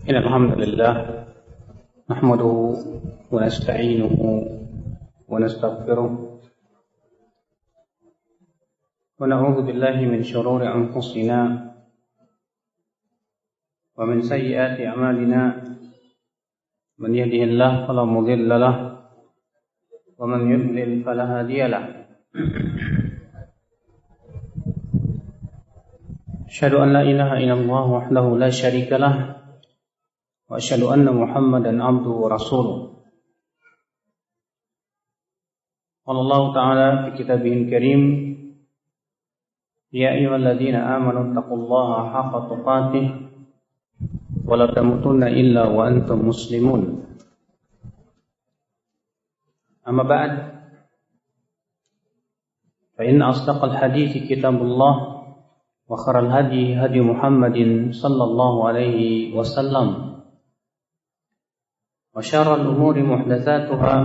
إن الحمد لله نحمده ونستعينه ونستغفره ونعوذ بالله من شرور أنفسنا ومن سيئات أعمالنا من يهده الله فلا مضل له ومن يضلل فلا هادي له أشهد أن لا إله إلا الله وحده لا شريك له وأشهد أن محمدا عبده ورسوله قال الله تعالى في كتابه الكريم يا أيها الذين آمنوا اتقوا الله حق تقاته ولا تموتن إلا وأنتم مسلمون أما بعد فإن أصدق الحديث كتاب الله وخير الهدي هدي محمد صلى الله عليه وسلم وشر الأمور محدثاتها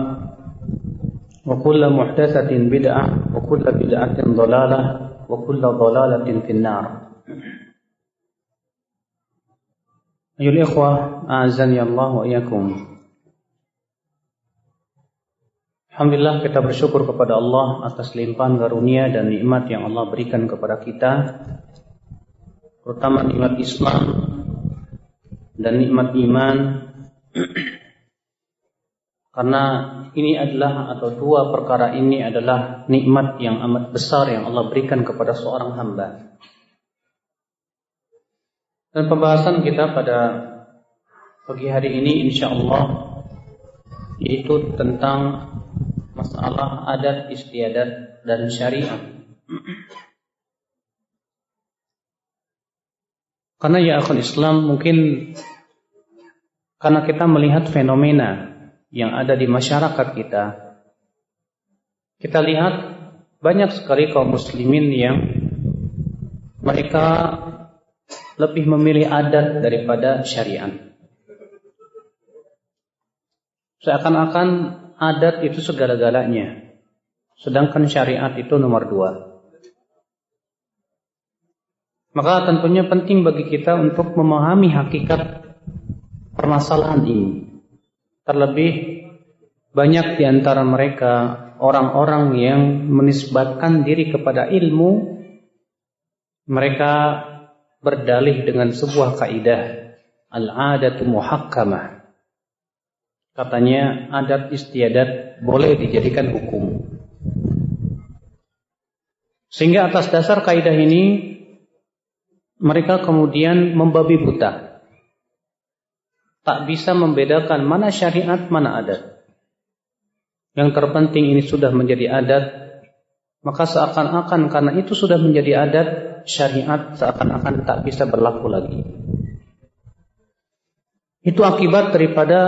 وكل محدثة بدعة وكل بدعة ضلالة وكل ضلالة في النار. أيها الإخوة أعزني الله وإياكم. Alhamdulillah, kita bersyukur kepada Allah atas limpahan karunia dan nikmat yang Allah berikan kepada kita, terutama nikmat Islam dan nikmat iman. Karena ini adalah, atau dua perkara ini adalah nikmat yang amat besar yang Allah berikan kepada seorang hamba. Dan pembahasan kita pada pagi hari ini insyaallah yaitu tentang masalah adat istiadat dan syariat. Karena ya akhul Islam, mungkin karena kita melihat fenomena yang ada di masyarakat kita lihat banyak sekali kaum muslimin yang mereka lebih memilih adat daripada syariat. Seakan-akan adat itu segala-galanya, sedangkan syariat itu nomor 2. Maka tentunya penting bagi kita untuk memahami hakikat permasalahan ini. Terlebih banyak di antara mereka orang-orang yang menisbatkan diri kepada ilmu. Mereka berdalih dengan sebuah kaidah, al-adatu muhakkamah. Katanya adat istiadat boleh dijadikan hukum. Sehingga atas dasar kaidah ini mereka kemudian membabi buta. Tak bisa membedakan mana syariat, mana adat. Yang terpenting ini sudah menjadi adat, maka seakan-akan karena itu sudah menjadi adat, syariat seakan-akan tak bisa berlaku lagi. Itu akibat daripada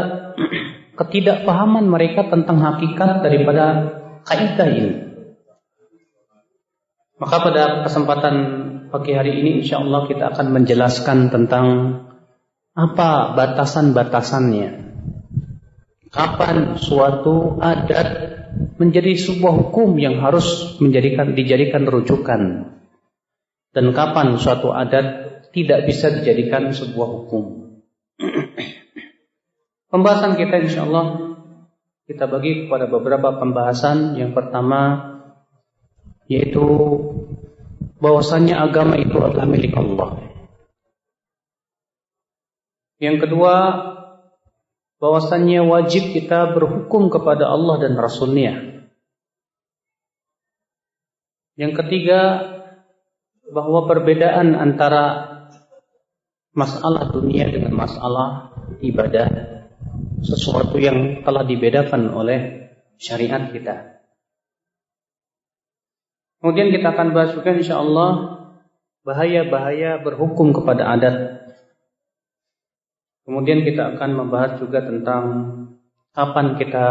ketidakpahaman mereka tentang hakikat daripada kaidah ini. Maka pada kesempatan pagi hari ini insyaallah kita akan menjelaskan tentang apa batasan-batasannya. Kapan suatu adat menjadi sebuah hukum yang harus dijadikan rujukan, dan kapan suatu adat tidak bisa dijadikan sebuah hukum. Pembahasan kita insyaallah kita bagi kepada beberapa pembahasan. Yang pertama yaitu bahwasannya agama itu adalah milik Allah. Yang kedua, bahwasannya wajib kita berhukum kepada Allah dan Rasul-Nya. Yang ketiga, bahwa perbedaan antara masalah dunia dengan masalah ibadah sesuatu yang telah dibedakan oleh syariat kita. Kemudian kita akan bahas juga insyaallah bahaya-bahaya berhukum kepada adat. Kemudian kita akan membahas juga tentang kapan kita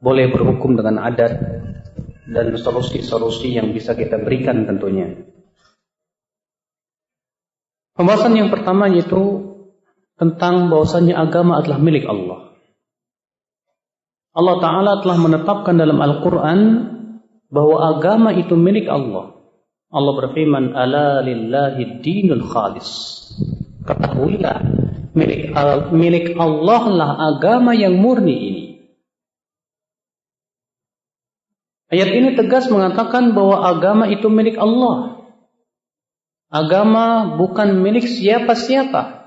boleh berhukum dengan adat dan solusi-solusi yang bisa kita berikan tentunya. Pembahasan yang pertama yaitu tentang bahwasannya agama adalah milik Allah. Allah Ta'ala telah menetapkan dalam Al-Quran bahwa agama itu milik Allah. Allah berfirman, ala lillahi dinul khalis. Ketahuilah milik Allah lah agama yang murni ini. Ayat ini tegas mengatakan bahwa agama itu milik Allah. Agama bukan milik siapa-siapa.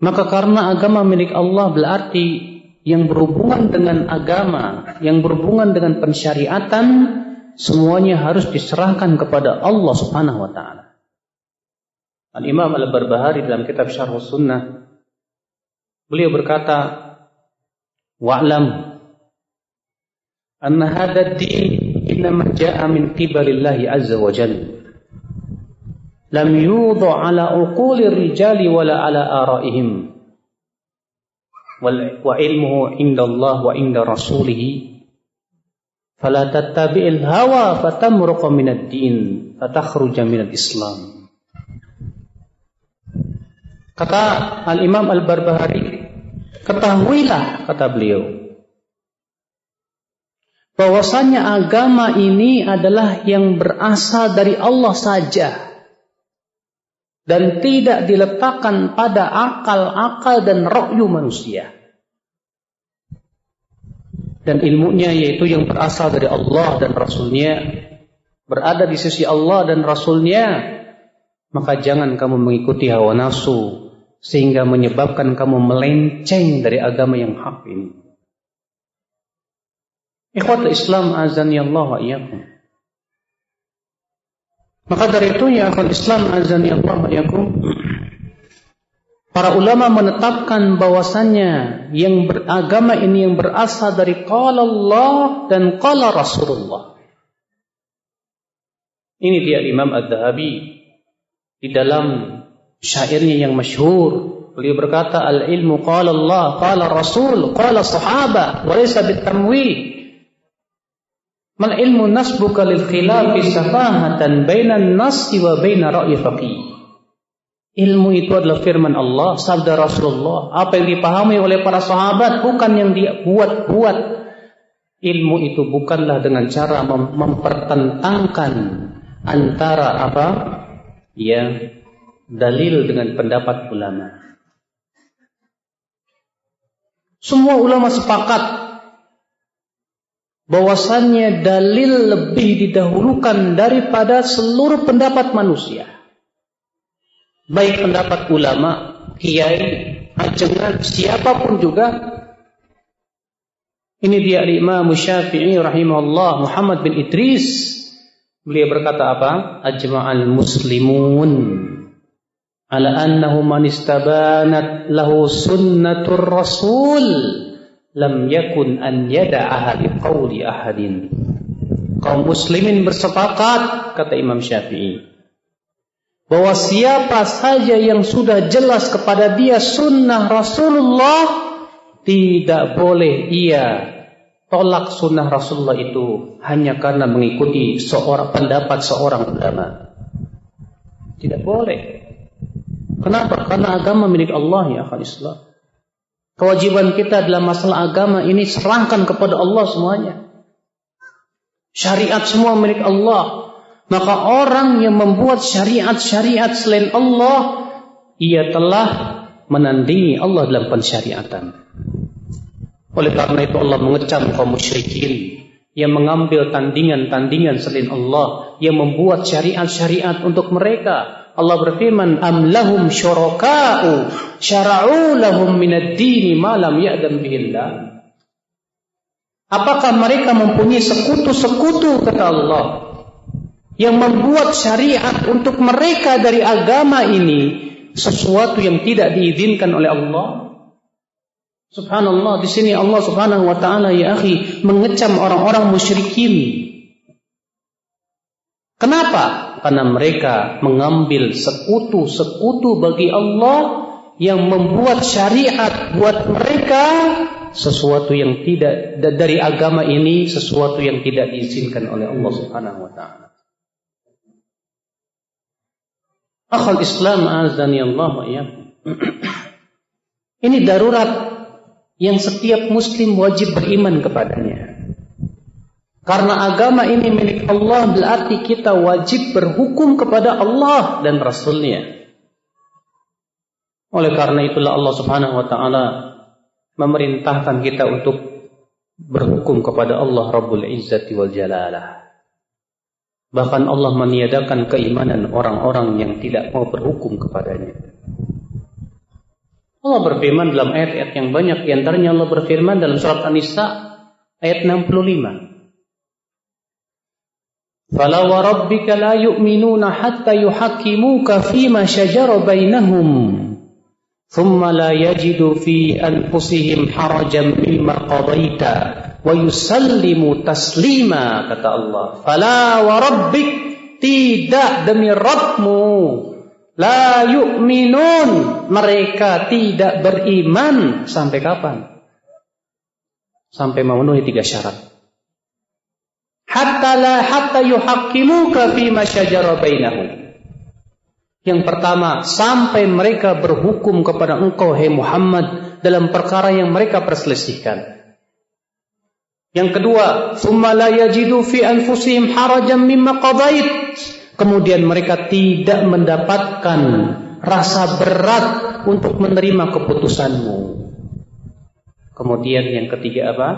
Maka karena agama milik Allah berarti yang berhubungan dengan agama, yang berhubungan dengan pensyariatan, semuanya harus diserahkan kepada Allah Subhanahu wa taala. Al-Imam Al-Barbahari dalam kitab Syarh Sunnah, beliau berkata, "Wa'lam anna hadha ad-din innama ja'a min qibalillahi azza wa jalla. Lam yudha' ala uqulir rijali wala ala ara'ihim. Wa ilmuhu indallah wa inda rasulih. Fala tattabi'il hawa fatamruqa minad din fatakhruja minal Islam." Kata Al-Imam Al-Barbahari, ketahuilah, kata beliau, bahwasanya agama ini adalah yang berasal dari Allah saja dan tidak diletakkan pada akal-akal dan ra'yu manusia. Dan ilmunya yaitu yang berasal dari Allah dan Rasulnya, berada di sisi Allah dan Rasulnya, maka jangan kamu mengikuti hawa nafsu sehingga menyebabkan kamu melenceng dari agama yang hak ini. Ikhwatul Islam azani Allah wa iyyakum. Maka dari itu ya ikhwatul Islam azani Allah wa iyyakum, para ulama menetapkan bahwasannya yang beragama ini yang berasal dari qala Allah dan qala Rasulullah. Ini dia Imam Adz-Dzahabi di dalam syairnya yang masyhur. Beliau berkata, al-ilmu qala Allah, qala Rasul, qala sahaba, wa laysa bitamwi. Mal ilmu nasbuka lil khilafi safahatan bainan nasi wa baina ra'yi faqih. Ilmu itu adalah firman Allah, sabda Rasulullah. Apa yang dipahami oleh para sahabat bukan yang dia buat-buat. Ilmu itu bukanlah dengan cara mempertentangkan antara apa? Ya, dalil dengan pendapat ulama. Semua ulama sepakat bahwasannya dalil lebih didahulukan daripada seluruh pendapat manusia. Baik pendapat ulama, kiai, ajengan, siapapun juga. Ini dia Imam Syafi'i rahimahullah, Muhammad bin Idris. Beliau berkata apa? Ajma'al muslimun ala annahu man istabanat lahu sunnatur rasul lam yakun an yada'aha liqauli ahadin. Kaum muslimin bersepakat, kata Imam Syafi'i, bahwa siapa saja yang sudah jelas kepada dia sunnah Rasulullah, tidak boleh ia tolak sunnah Rasulullah itu hanya karena mengikuti pendapat seorang ulama. Tidak boleh. Kenapa? Karena agama milik Allah ya akhal Islam. Kewajiban kita dalam masalah agama ini serahkan kepada Allah semuanya. Syariat semua milik Allah. Maka orang yang membuat syariat-syariat selain Allah, ia telah menandingi Allah dalam pensyariatan. Oleh karena itu Allah mengecam kaum musyrikin yang mengambil tandingan-tandingan selain Allah, yang membuat syariat-syariat untuk mereka. Allah berfirman, am lahum syuraka'u syara'u lahum minad dini ma lam ya'dam bihillah. Apakah mereka mempunyai sekutu-sekutu, kata Allah, yang membuat syariat untuk mereka dari agama ini sesuatu yang tidak diizinkan oleh Allah? Subhanallah, di sini Allah Subhanahu wa taala ya akhi mengecam orang-orang musyrikin. Kenapa? Karena mereka mengambil sekutu-sekutu bagi Allah yang membuat syariat buat mereka sesuatu yang tidak dari agama ini, sesuatu yang tidak diizinkan oleh Allah Subhanahu wa taala. Akhul Islam azani Allah wa iyyakum. Ini darurat yang setiap muslim wajib beriman kepadanya. Karena agama ini milik Allah, berarti kita wajib berhukum kepada Allah dan Rasulnya. Oleh karena itulah Allah Subhanahu wa taala memerintahkan kita untuk berhukum kepada Allah Rabbul Izzati wal Jalalah. Bahkan Allah meniadakan keimanan orang-orang yang tidak mau berhukum kepadanya. Allah berfirman dalam ayat-ayat yang banyak, di antaranya Allah berfirman dalam surat An-Nisa ayat 65. Fala wa rabbika la yu'minuna hatta yuhakkimuka fima shajara bainahum thumma la yajidu fi anfusihim harajan mimma qadaita wa yusallimu taslima, kata Allah. Fala wa rabbik, tidak demi Rabbmu, la yu'minun, mereka tidak beriman sampai kapan? Sampai memenuhi 3 syarat. Hatta yuhakkimuka fima syajara bainahum. Yang pertama, sampai mereka berhukum kepada engkau, hai Muhammad, dalam perkara yang mereka perselisihkan. Yang kedua, thumma la yajidu fi anfusihim harajan mimma qadait. Kemudian mereka tidak mendapatkan rasa berat untuk menerima keputusanmu. Kemudian yang ketiga apa?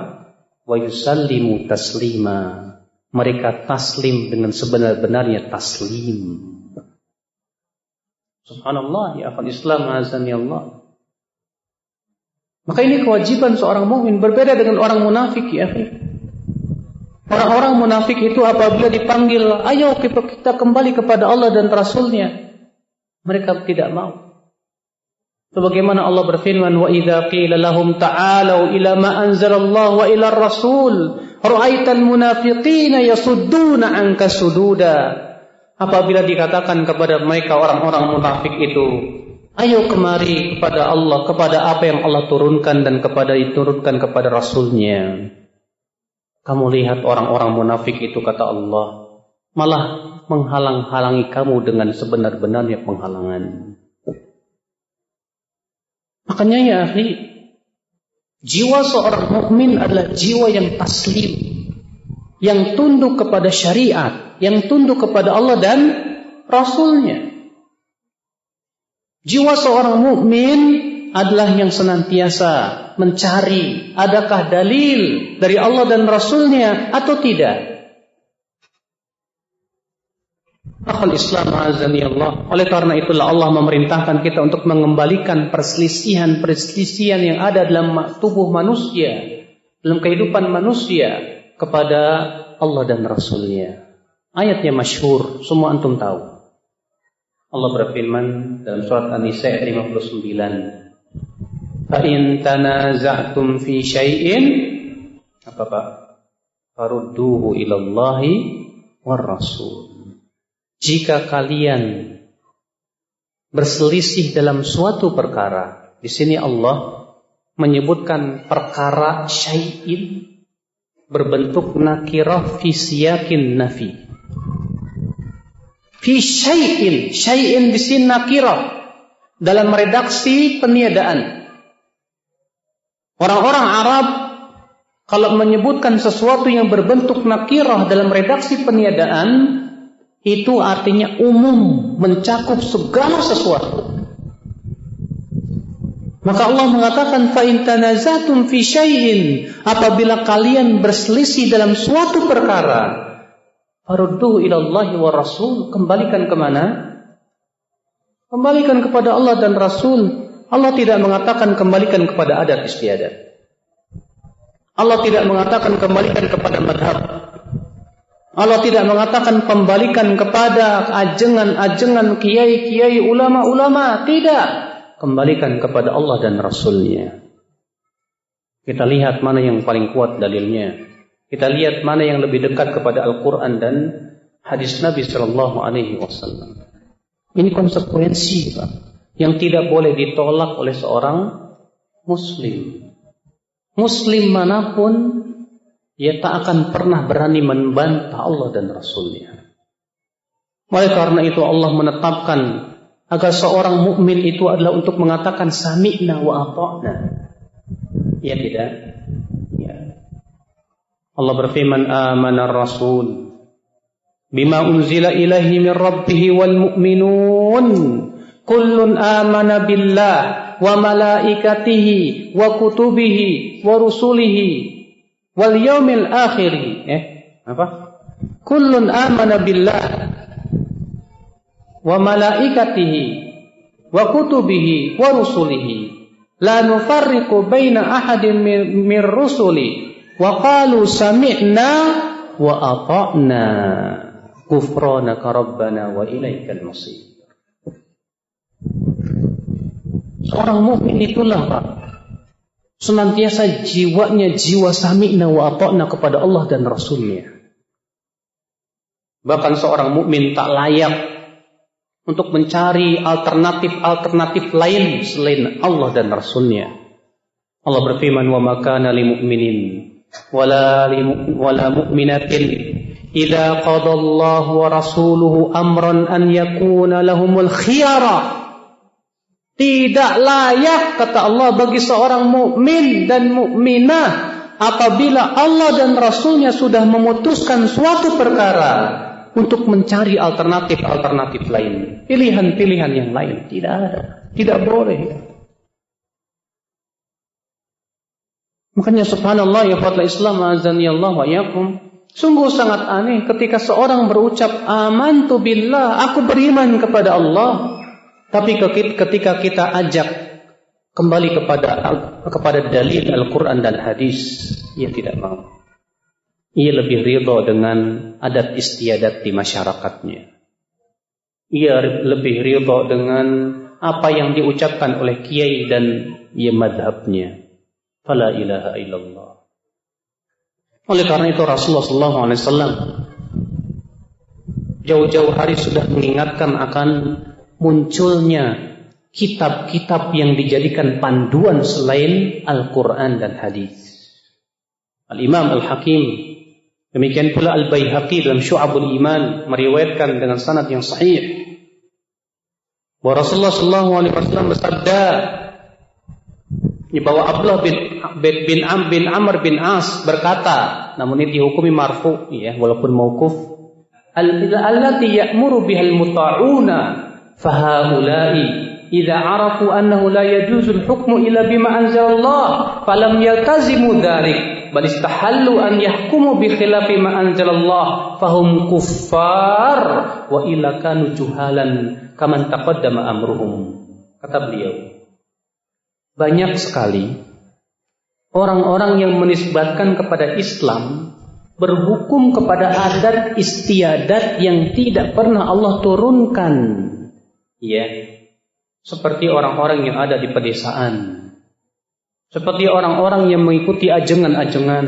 Wa yusallimu taslima. Mereka taslim dengan sebenar-benarnya taslim. Subhanallah, ya akhwal Islam, azani Allah. Maka ini kewajiban seorang mukmin, berbeda dengan orang munafik, ya akhi. Orang-orang munafik itu apabila dipanggil, ayo kita kembali kepada Allah dan Rasulnya, mereka tidak mau. Sebagaimana Allah berfirman, wa idza qila lahum ta'alu ila ma anzalallahu wa ila ar-rasul ra'aital munafiqina yasudduna 'anka sududa. Apabila dikatakan kepada mereka orang-orang munafik itu, ayo kemari kepada Allah, kepada apa yang Allah turunkan dan diturunkan kepada Rasulnya. Kamu lihat orang-orang munafik itu, kata Allah, malah menghalang-halangi kamu dengan sebenar-benarnya penghalangan. Makanya ya akhi, jiwa seorang mukmin adalah jiwa yang taslim, yang tunduk kepada syariat, yang tunduk kepada Allah dan Rasulnya. Jiwa seorang mukmin adalah yang senantiasa mencari adakah dalil dari Allah dan Rasulnya atau tidak. Akhul Islam azani Allah. Oleh karena itulah Allah memerintahkan kita untuk mengembalikan perselisihan yang ada dalam tubuh manusia, dalam kehidupan manusia, kepada Allah dan Rasulnya. Ayatnya masyhur, semua antum tahu. Allah berfirman dalam surat An-Nisa ayat 59. Fa in tanaza'tum fi syai'in, apa Pak? Farudduhu ilallahi war rasul. Jika kalian berselisih dalam suatu perkara, di sini Allah menyebutkan perkara syai'in berbentuk nakirah fi siyakin nafi. Fi syai'in, syai'in di sini nakirah dalam redaksi peniadaan. Orang-orang Arab kalau menyebutkan sesuatu yang berbentuk nakirah dalam redaksi peniadaan, itu artinya umum, mencakup segala sesuatu. Maka Allah mengatakan fa in tanazatum fi syai'in, apabila kalian berselisih dalam suatu perkara, farudduhu ilallahi wa rasul, kembalikan kemana? Kembalikan kepada Allah dan Rasul. Allah tidak mengatakan kembalikan kepada adat istiadat. Allah tidak mengatakan kembalikan kepada madhab. Allah tidak mengatakan kembalikan kepada ajengan-ajengan kiai-kiai, ulama-ulama. Tidak. Kembalikan kepada Allah dan Rasulnya. Kita lihat mana yang paling kuat dalilnya. Kita lihat mana yang lebih dekat kepada Al-Quran dan hadis Nabi SAW. Ini konsekuensi, Pak, yang tidak boleh ditolak oleh seorang Muslim. Muslim manapun, ia tak akan pernah berani membantah Allah dan Rasulnya. Oleh karena itu Allah menetapkan agar seorang mukmin itu adalah untuk mengatakan sami'na wa ata'na. Ya tidak? Ya. Allah berfirman, amanar rasul bima unzila ilaihi min rabbih wal mu'minun Kullun amana billah wa malaikatihi wa kutubihi wa rusulihi wal yaumil akhir. Apa? Kullun amana billah wa malaikatihi wa kutubihi wa rusulihi la nufarriqu baina ahadin min rusuli wa qalu sami'na wa ata'na ghufranaka rabbana wa ilaikal masir. Seorang mukmin itulah, Pak, senantiasa jiwanya jiwa sami'na wa ata'na kepada Allah dan Rasulnya. Bahkan seorang mukmin tak layak untuk mencari alternatif lain selain Allah dan Rasulnya. Allah berfirman, wa ma kana lil mu'minin wala mu'minatin idza qadallahu wa rasuluhu amran an yakuna lahumul khiyara. Tidak layak, kata Allah, bagi seorang mukmin dan mukminah apabila Allah dan Rasulnya sudah memutuskan suatu perkara untuk mencari alternatif lain, pilihan-pilihan yang lain. Tidak ada, tidak boleh. Makanya subhanallah ya fathul Islam azanillah wa yakum, sungguh sangat aneh ketika seorang berucap amantu billah, aku beriman kepada Allah. Tapi ketika kita ajak kembali kepada dalil Al-Quran dan hadis, ia tidak mau. Ia lebih ridha dengan adat istiadat di masyarakatnya. Ia lebih ridha dengan apa yang diucapkan oleh kiai dan ia madhabnya. Fala ilaha illallah. Oleh karena itu Rasulullah SAW jauh-jauh hari sudah mengingatkan akan munculnya kitab-kitab yang dijadikan panduan selain Al-Quran dan hadis. Al-Imam Al-Hakim, demikian pula Al-Baihaqi dalam Syu'abul Iman meriwayatkan dengan sanad yang sahih bahwa Rasulullah SAW bersabda, bahwa Abdullah bin Amr bin As berkata, namun ini dihukumi marfu, ya, walaupun mauquf, allati ya'muru bihal muta'una fahaulai idza arafu annahu la yajuzu al-hukmu illa bima anzalallah falam yaltazimu dzalik bal istahallu an yahkumu bi khilafi ma anzalallah fahum kuffar wa illa kanu juhalan kaman taqaddama amruhum. Kata beliau, banyak sekali orang-orang yang menisbatkan kepada Islam berhukum kepada adat istiadat yang tidak pernah Allah turunkan. Ya, seperti orang-orang yang ada di pedesaan, seperti orang-orang yang mengikuti ajengan-ajengan,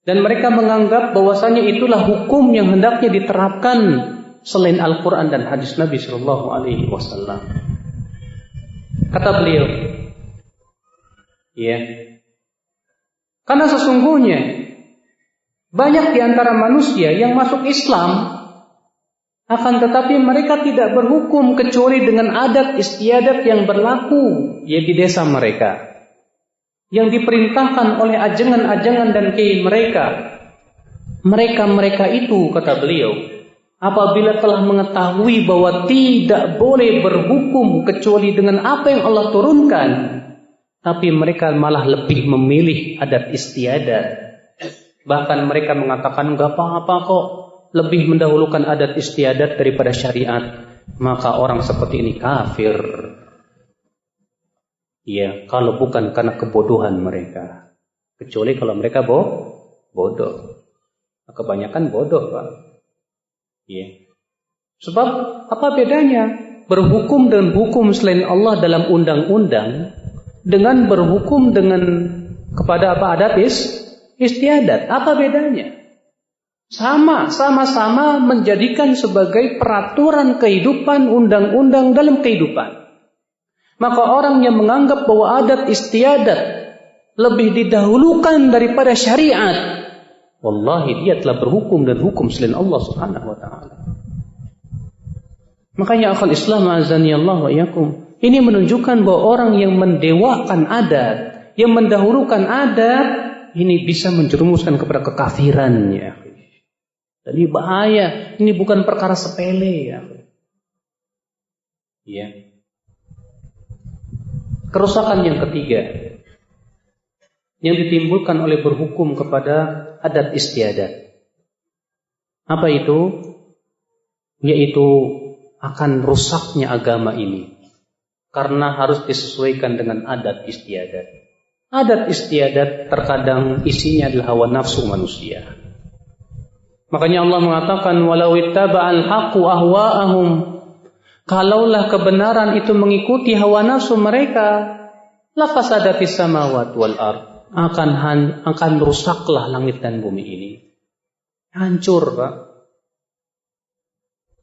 dan mereka menganggap bahwasanya itulah hukum yang hendaknya diterapkan selain Al-Quran dan hadis Nabi Sallallahu Alaihi Wasallam. Kata beliau, ya, karena sesungguhnya banyak di antara manusia yang masuk Islam, akan tetapi mereka tidak berhukum kecuali dengan adat istiadat yang berlaku, ya, di desa mereka, yang diperintahkan oleh ajengan-ajengan dan kiai mereka. Mereka itu, kata beliau, apabila telah mengetahui bahwa tidak boleh berhukum kecuali dengan apa yang Allah turunkan, tapi mereka malah lebih memilih adat istiadat. Bahkan mereka mengatakan enggak apa-apa kok, lebih mendahulukan adat istiadat daripada syariat. Maka orang seperti ini kafir. Ya, kalau bukan karena kebodohan mereka. Kecuali kalau mereka bodoh. Kebanyakan bodoh, Pak. Ya. Sebab apa bedanya berhukum dengan hukum selain Allah dalam undang-undang dengan berhukum dengan kepada apa adat istiadat? Apa bedanya? Sama-sama menjadikan sebagai peraturan kehidupan, undang-undang dalam kehidupan. Maka orang yang menganggap bahwa adat istiadat lebih didahulukan daripada syariat, wallahi dia telah berhukum dan hukum selain Allah Subhanahu wa taala. Makanya akhul Islam azanillah wa yakum, ini menunjukkan bahwa orang yang mendewakan adat, yang mendahulukan adat, ini bisa menjerumuskan kepada kekafiran, ya. Jadi bahaya, ini bukan perkara sepele, ya. Ya. Kerusakan yang ketiga yang ditimbulkan oleh berhukum kepada adat istiadat. Apa itu? Yaitu akan rusaknya agama ini. Karena harus disesuaikan dengan adat istiadat. Adat istiadat terkadang isinya adalah hawa nafsu manusia. Makanya Allah mengatakan walau ittaba'al haqqu ahwa'ahum, kalaulah kebenaran itu mengikuti hawa nafsu mereka, lafasadatis samawati wal ard, akan rusaklah langit dan bumi ini. Hancur, Pak.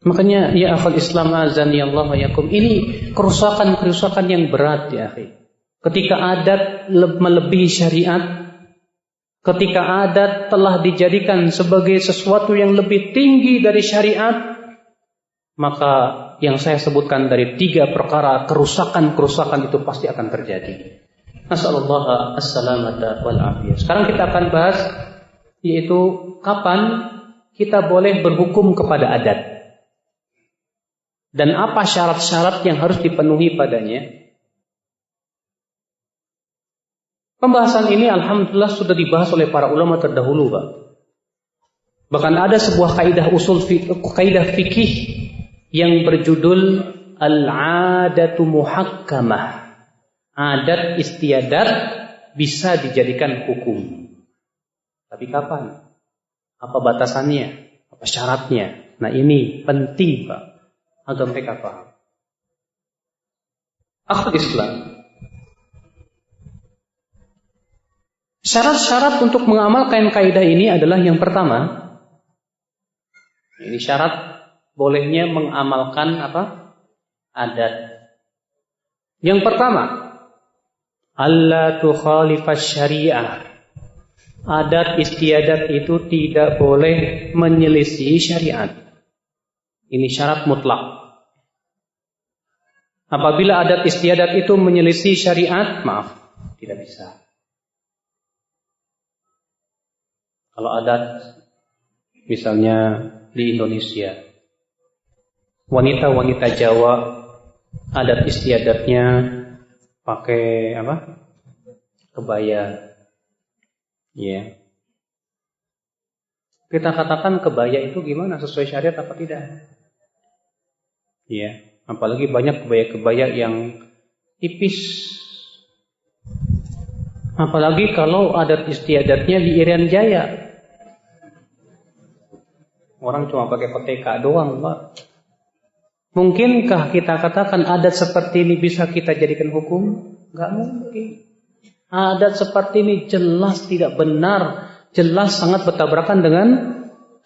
Makanya ya akhul Islam azani Allah wa yakum, ini kerusakan yang berat ya akhi. Ketika adat melebihi syariat, ketika adat telah dijadikan sebagai sesuatu yang lebih tinggi dari syariat, maka yang saya sebutkan dari 3 perkara kerusakan itu pasti akan terjadi. Nasallallahu as-salamata wal afiyah. Sekarang kita akan bahas yaitu kapan kita boleh berhukum kepada adat dan apa syarat-syarat yang harus dipenuhi padanya. Pembahasan ini alhamdulillah sudah dibahas oleh para ulama terdahulu, Pak. Bahkan ada sebuah kaidah fikih yang berjudul al-'adatu muhakkamah. Adat istiadat bisa dijadikan hukum. Tapi kapan? Apa batasannya? Apa syaratnya? Nah, ini penting, Pak, agar mereka paham. Akhul Islam, syarat-syarat untuk mengamalkan kaidah ini adalah yang pertama, ini syarat bolehnya mengamalkan apa? Adat. Yang pertama, alla tukhalifas syariah. Adat istiadat itu tidak boleh menyelisih syariat. Ini syarat mutlak. Apabila adat istiadat itu menyelisih syariat, maaf, tidak bisa. Kalau adat misalnya di Indonesia, wanita-wanita Jawa adat istiadatnya pakai apa? Kebaya. Ya. Kita katakan kebaya itu gimana? Sesuai syariat apa tidak? Ya, apalagi banyak kebaya-kebaya yang tipis. Apalagi kalau adat istiadatnya di Irian Jaya. Orang cuma pakai peteka doang, Pak. Mungkinkah kita katakan adat seperti ini bisa kita jadikan hukum? Enggak mungkin. Adat seperti ini jelas tidak benar, jelas sangat bertabrakan dengan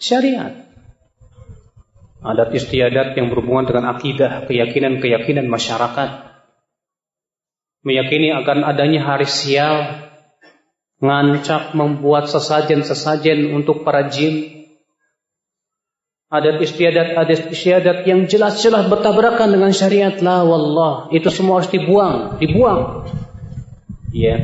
syariat. Adat istiadat yang berhubungan dengan akidah, keyakinan masyarakat. Meyakini akan adanya hari sial, ngancak membuat sesajen-sesajen untuk para jin. Adat istiadat yang jelas-jelas bertabrakan dengan syariat, la wallah, itu semua harus dibuang. Ya,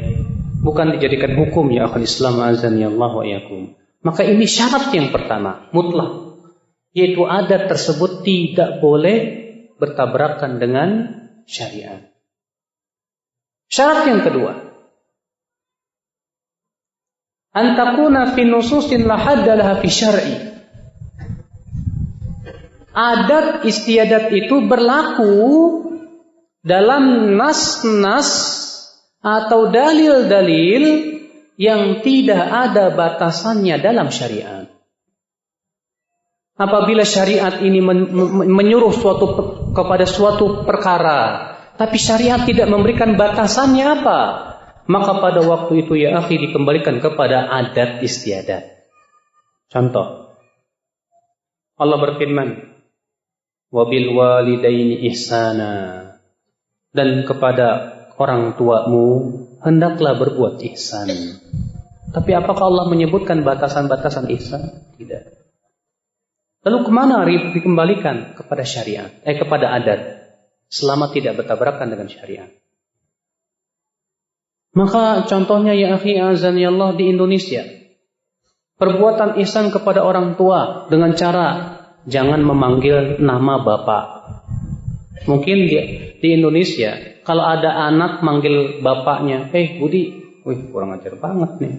bukan dijadikan hukum ya akhul Islam azani Allah wa yakum. Maka ini syarat yang pertama, mutlak, yaitu adat tersebut tidak boleh bertabrakan dengan syariat. Syarat yang kedua, antakuna fi nususin la hadda laha fi syar'i. Adat istiadat itu berlaku dalam nas-nas atau dalil-dalil yang tidak ada batasannya dalam syariat. Apabila syariat ini menyuruh kepada suatu perkara, tapi syariat tidak memberikan batasannya apa, maka pada waktu itu ya akhi dikembalikan kepada adat istiadat. Contoh, Allah berfirman, wabil walidaini ihsana, dan kepada orang tuamu hendaklah berbuat ihsan. Tapi apakah Allah menyebutkan batasan-batasan ihsan? Tidak. Lalu kemana dikembalikan? Kepada syariat, kepada adat, selama tidak bertabrakan dengan syariat. Maka contohnya ya akhi azani Allah di Indonesia, perbuatan ihsan kepada orang tua dengan cara jangan memanggil nama bapak. Mungkin di Indonesia kalau ada anak manggil bapaknya, Budi, wih kurang ajar banget nih.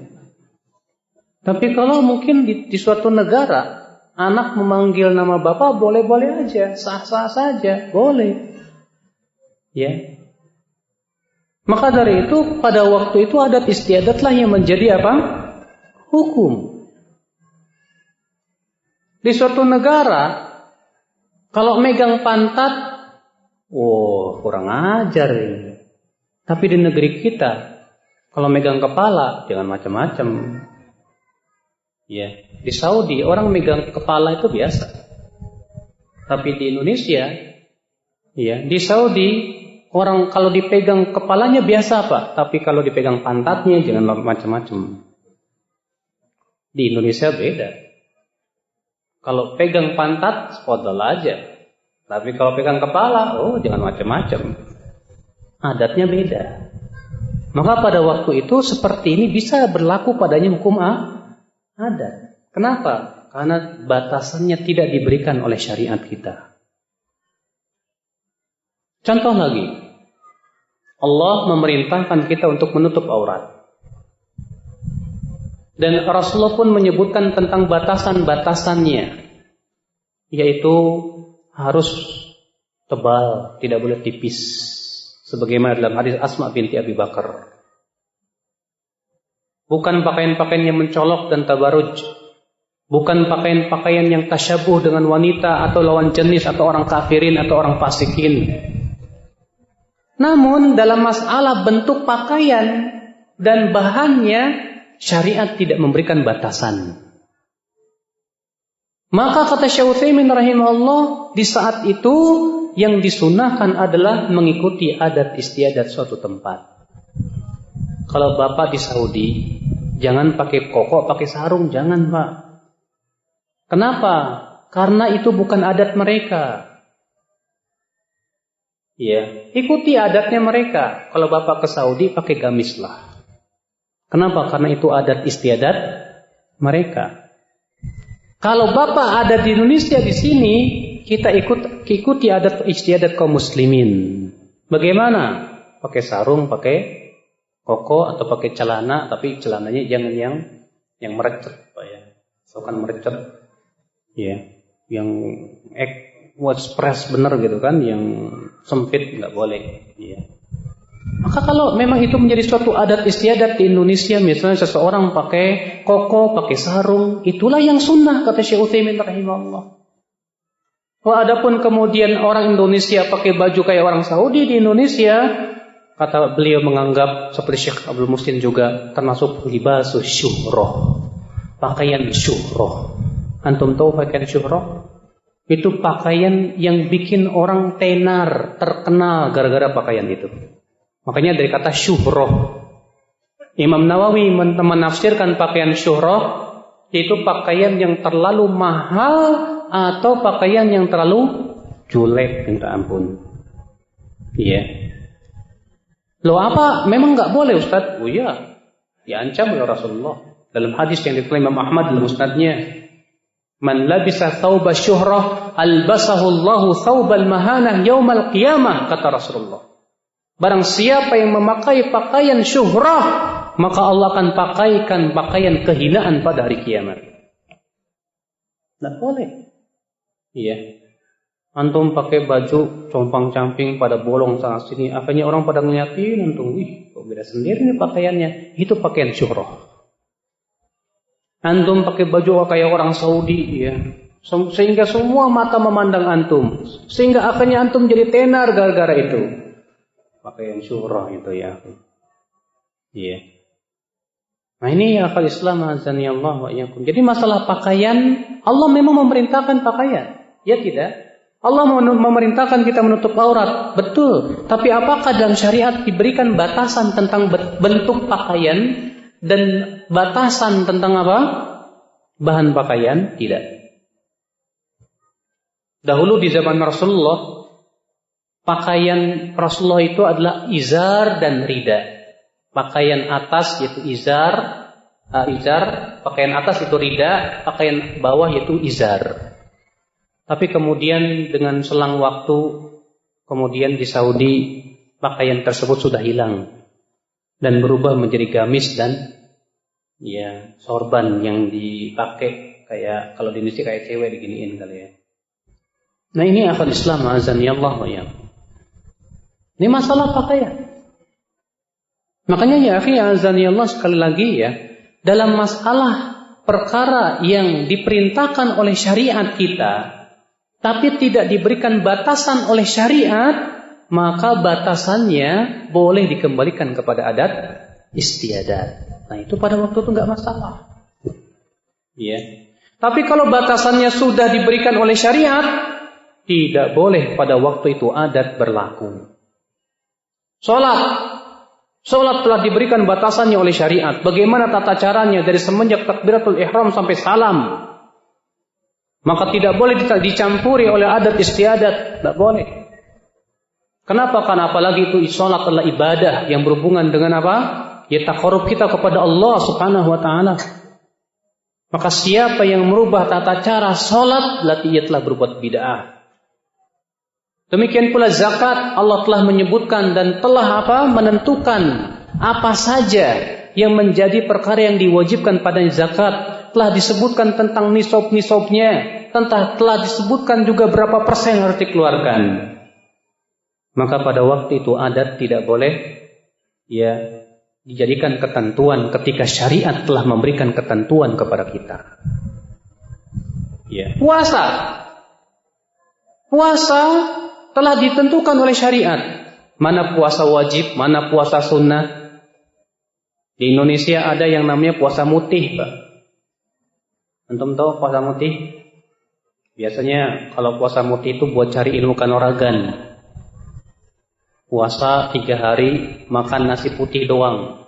Tapi kalau mungkin di suatu negara anak memanggil nama bapak boleh-boleh aja, sah-sah saja, boleh. Ya. Maka dari itu pada waktu itu adat istiadatlah yang menjadi apa? Hukum. Di suatu negara kalau megang pantat, kurang ajar ini. Tapi di negeri kita kalau megang kepala jangan macam-macam. Ya, di Saudi orang megang kepala itu biasa. Tapi di Indonesia, ya, di Saudi orang kalau dipegang kepalanya biasa apa? Tapi kalau dipegang pantatnya jangan macam-macam. Di Indonesia beda. Kalau pegang pantat, spodol aja. Tapi kalau pegang kepala, jangan macam-macam. Adatnya beda. Maka pada waktu itu seperti ini bisa berlaku padanya hukum adat. Kenapa? Karena batasannya tidak diberikan oleh syariat kita. Contoh lagi, Allah memerintahkan kita untuk menutup aurat. Dan Rasulullah pun menyebutkan tentang batasan-batasannya, yaitu harus tebal, tidak boleh tipis. Sebagaimana dalam hadis Asma binti Abi Bakar. Bukan pakaian-pakaian yang mencolok dan tabaruj. Bukan pakaian-pakaian yang tasyabuh dengan wanita atau lawan jenis atau orang kafirin atau orang fasikin. Namun dalam masalah bentuk pakaian dan bahannya, syariat tidak memberikan batasan. Maka kata Syekh Utsaimin rahimahullah, di saat itu yang disunahkan adalah mengikuti adat istiadat suatu tempat. Kalau bapak di Saudi, jangan pakai koko, pakai sarung, jangan Pak. Kenapa? Karena itu bukan adat mereka. Ya, ikuti adatnya mereka. Kalau bapak ke Saudi pakai gamis lah. Kenapa? Karena itu adat istiadat mereka. Kalau bapak ada di Indonesia di sini, kita ikuti adat istiadat kaum muslimin. Bagaimana? Pakai sarung, pakai koko atau pakai celana, tapi celananya jangan yang merecet, Pak ya. Bukan merecet. Ya, yang express bener gitu kan, yang sempit nggak boleh. Ya. Maka kalau memang itu menjadi suatu adat istiadat di Indonesia, misalnya seseorang pakai koko, pakai sarung, itulah yang sunnah kata Syekh Utsaimin rahimahullah. Adapun kemudian orang Indonesia pakai baju kayak orang Saudi di Indonesia, kata beliau menganggap seperti Syekh Abdul Muhsin juga termasuk libasus syuhroh, pakaian syuhroh. Antum tahu pakaian syuhroh? Itu pakaian yang bikin orang tenar, terkenal gara-gara pakaian itu. Makanya dari kata syuhroh. Imam Nawawi menafsirkan pakaian syuhroh itu pakaian yang terlalu mahal atau pakaian yang terlalu jelek, minta ampun. Iya. Loh apa? Memang nggak boleh Ustaz? Oh iya, diancam oleh Rasulullah dalam hadis yang diriwayatkan Imam Ahmad dalam musnadnya. Man labisa thawba syuhrah albasahu Allahu thawbal mahanah yaumal qiyamah, kata Rasulullah. Barang siapa yang memakai pakaian syuhrah, maka Allah akan pakaikan pakaian kehinaan pada hari kiamat. Tidak boleh. Iya. Antum pakai baju compang-camping pada bolong sana sini, akhirnya orang pada ngeliatin antum, kok beda sendiri nih pakaiannya. Itu pakaian syuhrah. Antum pakai baju kayak orang Saudi, ya, sehingga semua mata memandang antum, sehingga akhirnya antum jadi tenar gara-gara itu. Pakaian syuhrah itu ya. Iya. Nah ini akal Islam azani Allah wa iyyakum. Jadi masalah pakaian, Allah memang memerintahkan pakaian. Ya tidak? Allah memerintahkan kita menutup aurat, betul. Tapi apakah dalam syariat diberikan batasan tentang bentuk pakaian dan batasan tentang apa? Bahan pakaian? Tidak. Dahulu di zaman Rasulullah, pakaian Rasulullah itu adalah izar dan rida. Pakaian atas yaitu izar, pakaian atas itu rida, pakaian bawah yaitu izar. Tapi kemudian dengan selang waktu kemudian di Saudi pakaian tersebut sudah hilang dan berubah menjadi gamis dan ya sorban yang dipakai kayak kalau di Indonesia kayak cewek diginiin kali ya. Nah ini akhwat Islam azani Allah wa iyyakum. Ini masalah pakaian. Makanya ya akhi azani Allah sekali lagi ya, dalam masalah perkara yang diperintahkan oleh syariat kita tapi tidak diberikan batasan oleh syariat, maka batasannya boleh dikembalikan kepada adat istiadat. Nah itu pada waktu itu nggak masalah. Ya. Tapi kalau batasannya sudah diberikan oleh syariat, tidak boleh pada waktu itu adat berlaku. Sholat telah diberikan batasannya oleh syariat. Bagaimana tata caranya dari semenjak takbiratul ihram sampai salam. Maka tidak boleh dicampuri oleh adat istiadat. Tidak boleh. Kenapa? Karena apalagi itu sholat adalah ibadah yang berhubungan dengan apa? Ya taqarrub kita kepada Allah subhanahu wa ta'ala. Maka siapa yang merubah tata cara sholat, berarti ia telah berbuat bid'ah. Demikian pula zakat, Allah telah menyebutkan dan telah menentukan apa saja yang menjadi perkara yang diwajibkan pada zakat. Telah disebutkan tentang nisab-nisabnya, telah disebutkan juga berapa persen harus dikeluarkan. Maka pada waktu itu adat tidak boleh ya dijadikan ketentuan ketika syariat telah memberikan ketentuan kepada kita. Ya. Puasa telah ditentukan oleh syariat. Mana puasa wajib, mana puasa sunnah. Di Indonesia ada yang namanya puasa mutih, Pak. Antum tahu puasa mutih? Biasanya kalau puasa mutih itu buat cari ilmu kanuragan. Puasa 3 hari, makan nasi putih doang.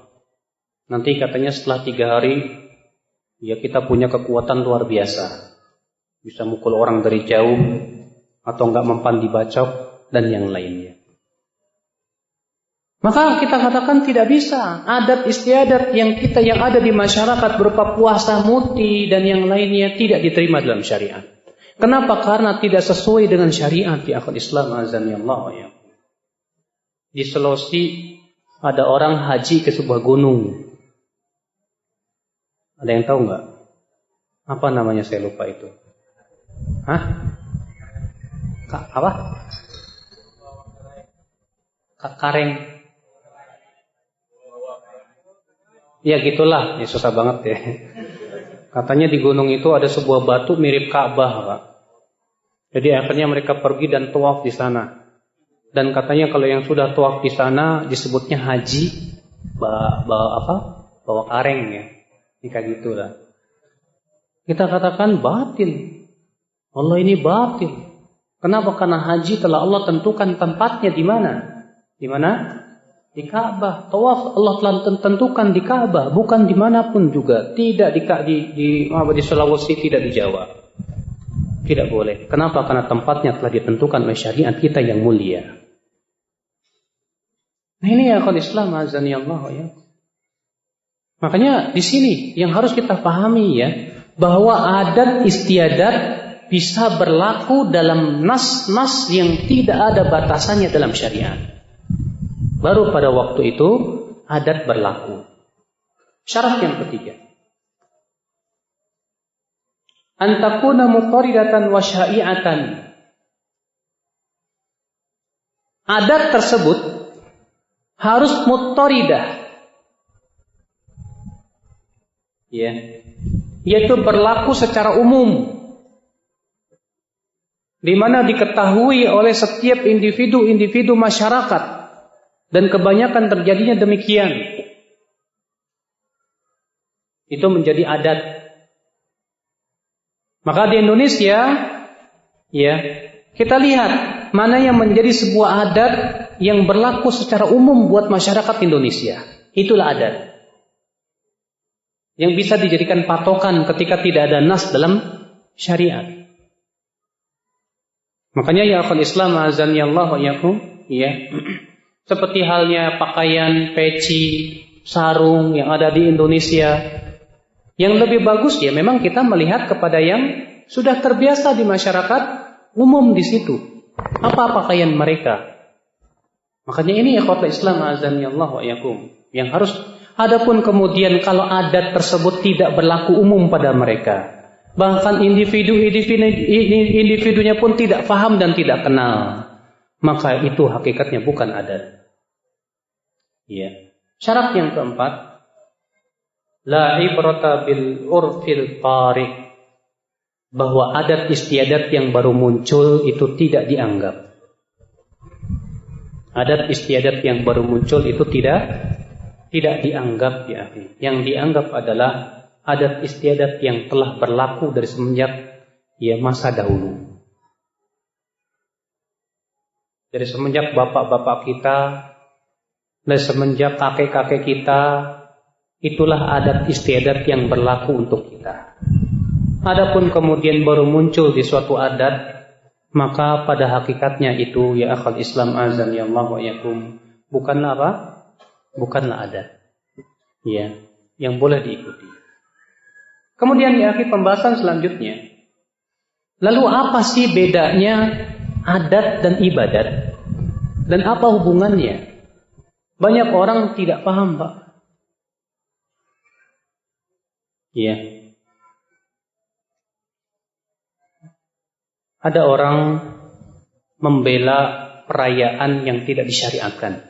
Nanti katanya setelah 3 hari, ya kita punya kekuatan luar biasa. Bisa mukul orang dari jauh, atau enggak mempan dibacok dan yang lainnya. Maka kita katakan tidak bisa. Adat istiadat yang ada di masyarakat berupa puasa muti dan yang lainnya tidak diterima dalam syariat. Kenapa? Karena tidak sesuai dengan syariat di akhir Islam azani Allah ya. Di Sulawesi ada orang haji ke sebuah gunung. Ada yang tahu enggak? Apa namanya, saya lupa itu. Apa? Kareng. Ya gitulah, ya susah banget ya. Katanya di gunung itu ada sebuah batu mirip Ka'bah, Pak. Jadi akhirnya mereka pergi dan tawaf di sana. Dan katanya kalau yang sudah tawaf di sana disebutnya haji, bawa kareng ya. Ini kayak gitulah. Kita katakan batil. Allah ini batil. Kenapa? Karena haji telah Allah tentukan tempatnya di mana? Di mana? Di Ka'bah. Tawaf Allah telah tentukan di Ka'bah, bukan dimanapun juga. Tidak di Sulawesi, tidak di Jawa. Tidak boleh. Kenapa? Karena tempatnya telah ditentukan oleh syariat kita yang mulia. Nah ini ya akhwat Islam azani Allah ya. Makanya di sini yang harus kita pahami ya, bahwa adat istiadat bisa berlaku dalam nas-nas yang tidak ada batasannya dalam syariat. Baru pada waktu itu adat berlaku. Syarat yang ketiga, antakuna muqaridatan wa syai'atan. Adat tersebut harus muqaridah. Ya. Yaitu berlaku secara umum. Di mana diketahui oleh setiap individu masyarakat, dan kebanyakan terjadinya demikian. Itu menjadi adat. Maka di Indonesia, ya, kita lihat mana yang menjadi sebuah adat yang berlaku secara umum buat masyarakat Indonesia. Itulah adat yang bisa dijadikan patokan ketika tidak ada nas dalam syariat. Makanya ya akhul Islam azani Allah wa iyyakum, ya. Seperti halnya pakaian, peci, sarung yang ada di Indonesia. Yang lebih bagus ya memang kita melihat kepada yang sudah terbiasa di masyarakat umum di situ. Apa pakaian mereka? Makanya ini ikhwatul Islam azani Allah wa iyyakum yang harus. Adapun kemudian kalau adat tersebut tidak berlaku umum pada mereka, bahkan individunya pun tidak paham dan tidak kenal, maka itu hakikatnya bukan adat. Ya. Syarat yang keempat, la ibrata bil urfil tariq, bahwa adat istiadat yang baru muncul itu tidak dianggap. Adat istiadat yang baru muncul itu tidak dianggap ya. Yang dianggap adalah adat istiadat yang telah berlaku dari semenjak masa dahulu. Dari semenjak bapak-bapak kita, dari semenjak kakek-kakek kita, itulah adat istiadat yang berlaku untuk kita. Adapun kemudian baru muncul di suatu adat, maka pada hakikatnya itu ya akhal Islam azan ya Allah wa yakum, bukanlah apa? Bukanlah adat. Ya, yang boleh diikuti. Kemudian ya akhir pembahasan selanjutnya. Lalu apa sih bedanya adat dan ibadat? Dan apa hubungannya? Banyak orang tidak paham, Pak. Ya. Ada orang membela perayaan yang tidak disyariatkan.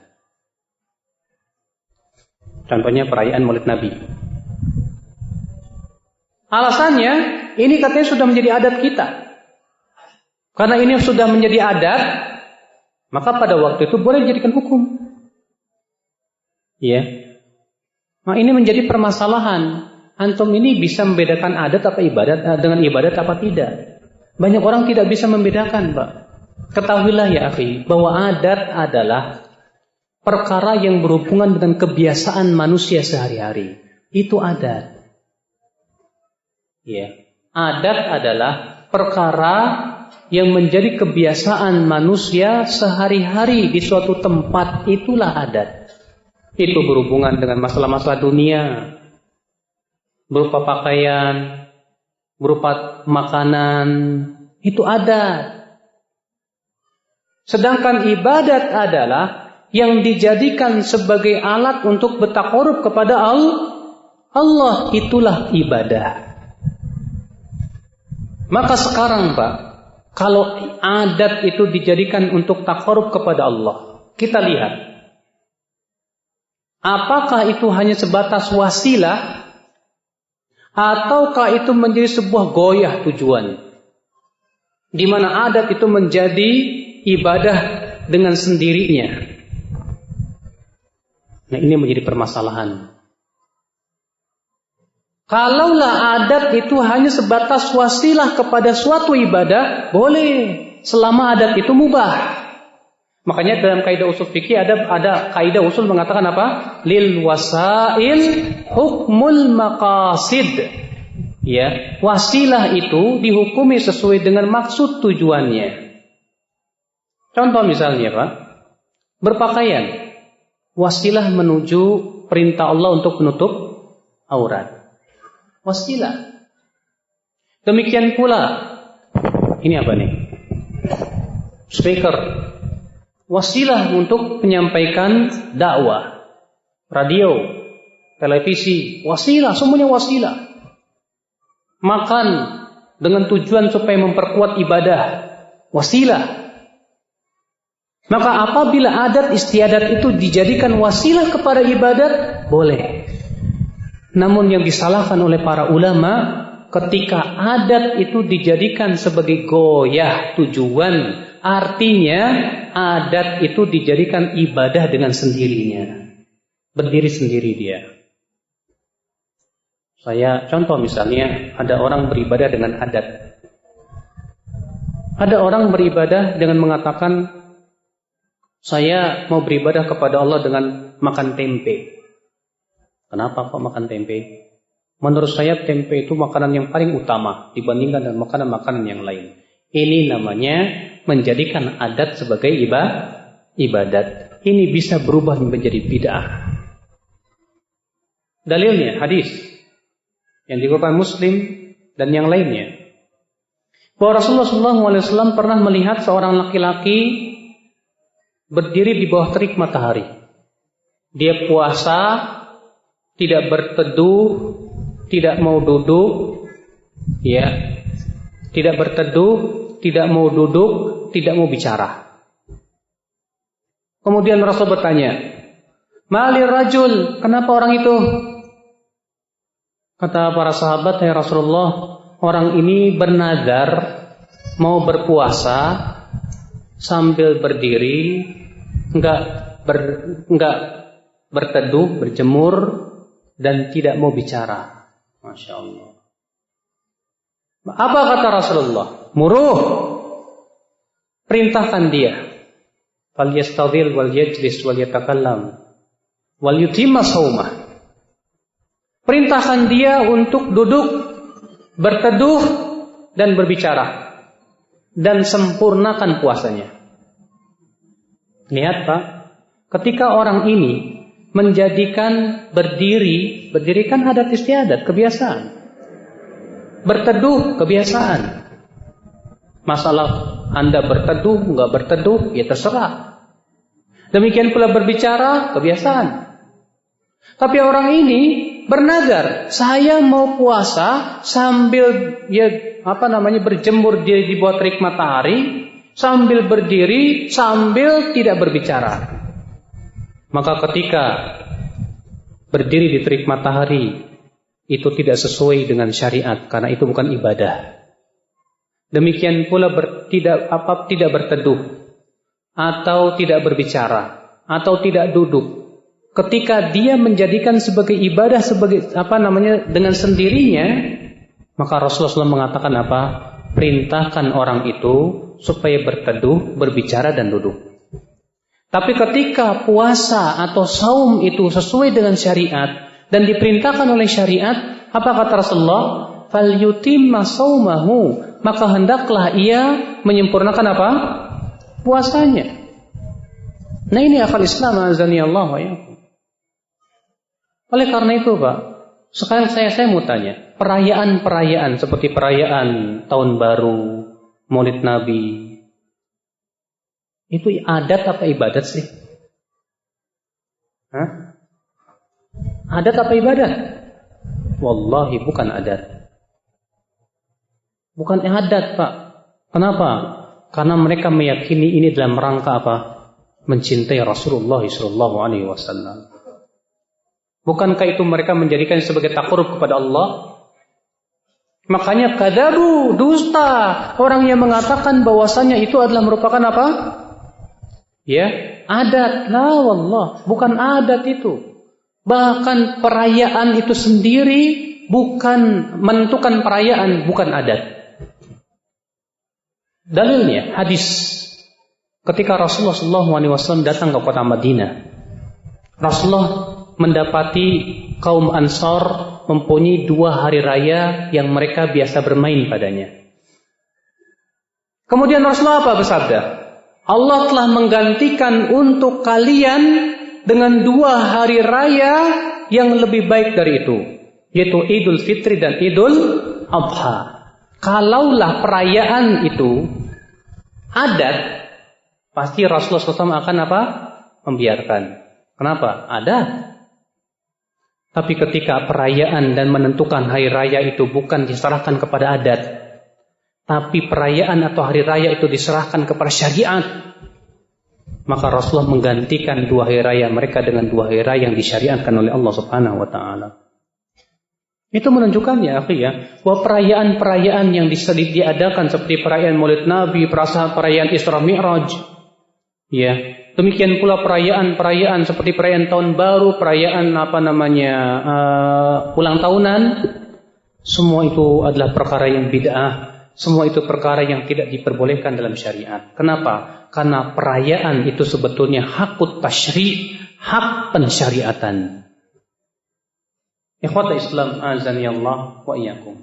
Contohnya perayaan Maulid Nabi. Alasannya, ini katanya sudah menjadi adat kita. Karena ini sudah menjadi adat, maka pada waktu itu boleh dijadikan hukum. Ya. Nah, ini menjadi permasalahan. Antum ini bisa membedakan adat apa ibadat dengan ibadat apa tidak? Banyak orang tidak bisa membedakan, Pak. Ketahuilah ya akhi, bahwa adat adalah perkara yang berhubungan dengan kebiasaan manusia sehari-hari. Itu adat. Ya. Adat adalah perkara yang menjadi kebiasaan manusia sehari-hari di suatu tempat. Itulah adat. Itu berhubungan dengan masalah-masalah dunia, berupa pakaian, berupa makanan. Itu adat. Sedangkan ibadat adalah yang dijadikan sebagai alat untuk bertaqarrub kepada Allah, itulah ibadah. Maka sekarang Pak, kalau adat itu dijadikan untuk taqarrub kepada Allah, kita lihat, apakah itu hanya sebatas wasilah, ataukah itu menjadi sebuah goyah tujuan, di mana adat itu menjadi ibadah dengan sendirinya. Nah, ini menjadi permasalahan. Kalaulah adat itu hanya sebatas wasilah kepada suatu ibadah, boleh, selama adat itu mubah. Makanya dalam kaidah usul fikih ada kaidah usul mengatakan apa? Lil wasail hukmul maqasid. Ya, wasilah itu dihukumi sesuai dengan maksud tujuannya. Contoh misalnya, Pak, berpakaian. Wasilah menuju perintah Allah untuk menutup aurat. Wasilah. Demikian pula, ini apa nih? Speaker. Wasilah untuk menyampaikan dakwah. Radio, televisi, wasilah, semuanya wasilah. Makan dengan tujuan supaya memperkuat ibadah, wasilah. Maka apabila adat istiadat itu dijadikan wasilah kepada ibadat, boleh. Namun yang disalahkan oleh para ulama, ketika adat itu dijadikan sebagai goyah tujuan, artinya adat itu dijadikan ibadah dengan sendirinya. Berdiri sendiri dia. Saya contoh misalnya, ada orang beribadah dengan adat. Ada orang beribadah dengan mengatakan, saya mau beribadah kepada Allah dengan makan tempe. Kenapa kok makan tempe? Menurut saya tempe itu makanan yang paling utama dibandingkan dengan makanan-makanan yang lain. Ini namanya menjadikan adat sebagai ibadat. Ini bisa berubah menjadi bid'ah. Dalilnya hadis yang dikeluarkan Muslim dan yang lainnya. bahwa Rasulullah SAW pernah melihat seorang laki-laki berdiri di bawah terik matahari. Dia puasa, tidak berteduh, tidak mau duduk, ya, tidak berteduh, tidak mau duduk, tidak mau bicara. Kemudian Rasul bertanya, "Malir rajul, kenapa orang itu?" Kata para sahabat, "Ya Rasulullah, orang ini bernazar mau berpuasa sambil berdiri, enggak berteduh, berjemur, dan tidak mau bicara." Masya Allah. Apa kata Rasulullah? Muruh, perintahkan dia. Fal yastadhil wal yajlis wal yatakallam wal yutimma shaumah. Perintahkan dia untuk duduk, berteduh, dan berbicara, dan sempurnakan puasanya. Lihat Pak, ketika orang ini menjadikan berdiri kan adat istiadat, kebiasaan. Berteduh, kebiasaan. Masalah Anda berteduh, enggak berteduh, ya terserah. Demikian pula berbicara, kebiasaan. Tapi orang ini bernazar, saya mau puasa sambil berjemur di bawah terik matahari, sambil berdiri, sambil tidak berbicara. Maka ketika berdiri di terik matahari itu tidak sesuai dengan syariat, karena itu bukan ibadah. Demikian pula tidak berteduh atau tidak berbicara atau tidak duduk. Ketika dia menjadikan sebagai ibadah dengan sendirinya, maka Rasulullah SAW mengatakan apa? Perintahkan orang itu supaya berteduh, berbicara dan duduk. Tapi ketika puasa atau saum itu sesuai dengan syariat dan diperintahkan oleh syariat, apa kata Rasulullah? Falyutimma saumahu, maka hendaklah ia menyempurnakan apa? Puasanya. Nah ini akal Islam, azani Allah wa iyyakum. Oleh karena itu Pak, sekarang saya mau tanya, perayaan-perayaan seperti perayaan Tahun Baru, Maulid Nabi, itu adat apa ibadat sih? Hah? Adat apa ibadat? Wallahi bukan adat. Bukan adat Pak. Kenapa? Karena mereka meyakini ini dalam rangka apa? Mencintai Rasulullah SAW. Bukankah itu mereka menjadikan sebagai takarrub kepada Allah? Makanya kadzabu, dusta, orang yang mengatakan bahwasanya itu adalah merupakan apa? Ya, adat. La wallah, bukan adat itu. Bahkan perayaan itu sendiri bukan menentukan perayaan, bukan adat. Dalilnya hadis ketika Rasulullah SAW datang ke kota Madinah. Rasulullah mendapati kaum Ansar mempunyai 2 hari raya yang mereka biasa bermain padanya. Kemudian Rasulullah apa bersabda? Allah telah menggantikan untuk kalian dengan 2 hari raya yang lebih baik dari itu, yaitu Idul Fitri dan Idul Adha. Kalaulah perayaan itu adat, pasti Rasulullah SAW akan apa? Membiarkan. Kenapa? Adat. Tapi ketika perayaan dan menentukan hari raya itu bukan diserahkan kepada adat, tapi perayaan atau hari raya itu diserahkan kepada syariat, maka Rasulullah menggantikan 2 hari raya mereka dengan 2 hari raya yang disyariatkan oleh Allah Subhanahu wa taala. Itu menunjukkan ya akhi ya, bahwa perayaan-perayaan yang diadakan seperti perayaan Maulid Nabi, perayaan Isra Mi'raj, ya. Demikian pula perayaan-perayaan seperti perayaan Tahun Baru, perayaan ulang tahunan, semua itu adalah perkara yang bid'ah, semua itu perkara yang tidak diperbolehkan dalam syariat. Kenapa? Karena perayaan itu sebetulnya hakut tasyri', hak pensyariatan. Ikhwata Islam, azani Allah wa iyyakum.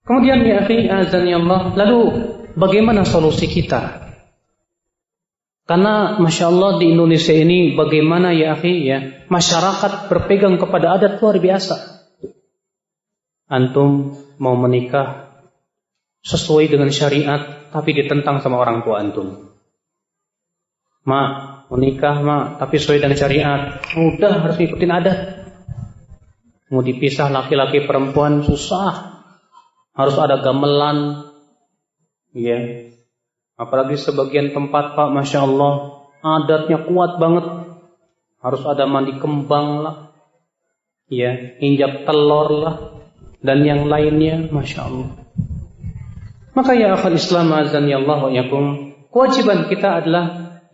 Kemudian ya akhi, azani Allah, lalu bagaimana solusi kita? Karena Masya Allah di Indonesia ini bagaimana ya akhi ya, masyarakat berpegang kepada adat luar biasa. Antum mau menikah sesuai dengan syariat, tapi ditentang sama orang tua antum. Mak, menikah mak, tapi sesuai dengan syariat. Udah harus ikutin adat. Mau dipisah laki-laki perempuan susah. Harus ada gamelan. Ya. Apalagi sebagian tempat Pak, Masya Allah, adatnya kuat banget. Harus ada mandi kembang lah. Ya, injak telur lah. Dan yang lainnya, Masya Allah. Maka ya akhal Islam azani Allah wa yakum, kewajiban kita adalah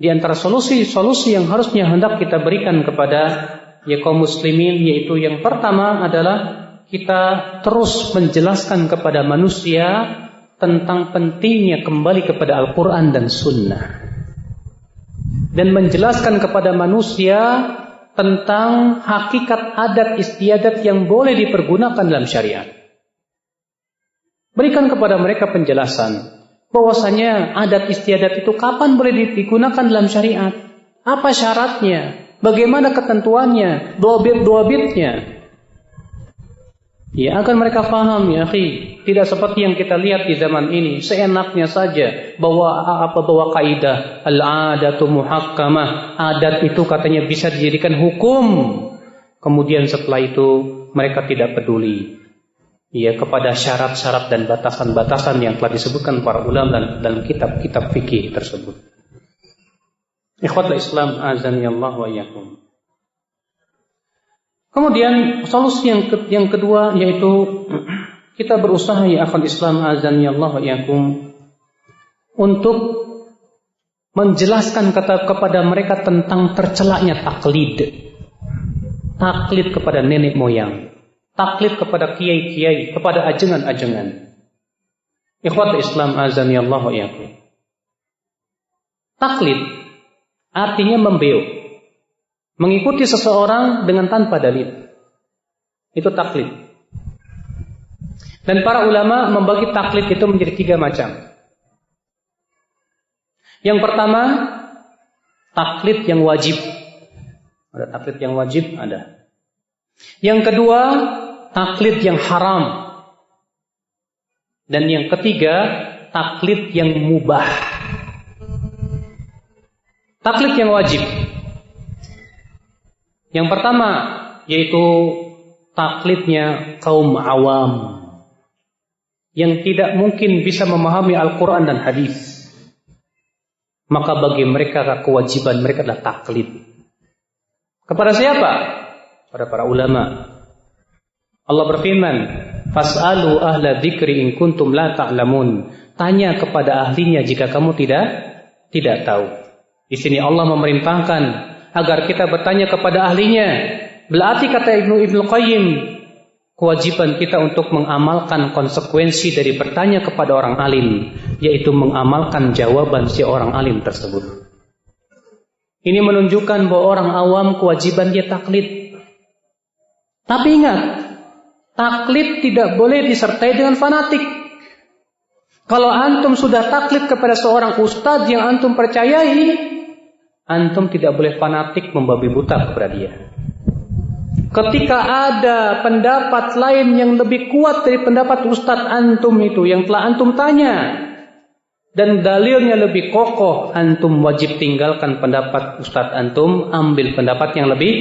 di antara solusi-solusi yang harusnya hendak kita berikan kepada kaum muslimin, yaitu yang pertama adalah kita terus menjelaskan kepada manusia tentang pentingnya kembali kepada Al-Quran dan Sunnah, dan menjelaskan kepada manusia tentang hakikat adat istiadat yang boleh dipergunakan dalam syariat. Berikan kepada mereka penjelasan bahwasanya adat istiadat itu kapan boleh digunakan dalam syariat, apa syaratnya, bagaimana ketentuannya, dua-bitnya. Ya, agar mereka faham ya akhi, tidak seperti yang kita lihat di zaman ini, seenaknya saja bawa kaidah al-adatu muhakkamah, adat itu katanya bisa dijadikan hukum. Kemudian setelah itu mereka tidak peduli ya kepada syarat-syarat dan batasan-batasan yang telah disebutkan para ulama dalam kitab-kitab fikih tersebut. Ikhwatul Islam azani Allah wa iyyakum. Kemudian solusi yang kedua yaitu kita berusaha ya akhwat Islam azani Allah wa iyyakum untuk menjelaskan kepada mereka tentang tercelaknya taklid. Taklid kepada nenek moyang, taklid kepada kiai-kiai, kepada ajengan-ajengan. Ikhwat Islam azani Allah wa iyyakum. Taklid artinya membeuk, mengikuti seseorang dengan tanpa dalil. Itu taklid. Dan para ulama membagi taklid itu menjadi 3 macam. Yang pertama, taklid yang wajib. Ada taklid yang wajib, ada. Yang kedua, taklid yang haram. Dan yang ketiga, taklid yang mubah. Taklid yang wajib. Yang pertama yaitu taklidnya kaum awam yang tidak mungkin bisa memahami Al-Quran dan hadis. Maka bagi mereka kewajiban mereka adalah taklid. Kepada siapa? Pada para ulama. Allah berfirman, "Fas'alu ahla dzikri in kuntum la ta'lamun." Tanya kepada ahlinya jika kamu tidak tahu. Di sini Allah memerintahkan agar kita bertanya kepada ahlinya. Berarti kata Ibnu Qayyim, kewajiban kita untuk mengamalkan konsekuensi dari bertanya kepada orang alim, yaitu mengamalkan jawaban si orang alim tersebut. Ini menunjukkan bahwa orang awam kewajiban dia taklid. Tapi ingat, taklid tidak boleh disertai dengan fanatik. Kalau antum sudah taklid kepada seorang ustadz yang antum percayai, antum tidak boleh fanatik membabi buta kepada dia. Ketika ada pendapat lain yang lebih kuat dari pendapat ustadz antum itu yang telah antum tanya, dan dalilnya lebih kokoh, antum wajib tinggalkan pendapat ustadz antum, ambil pendapat yang lebih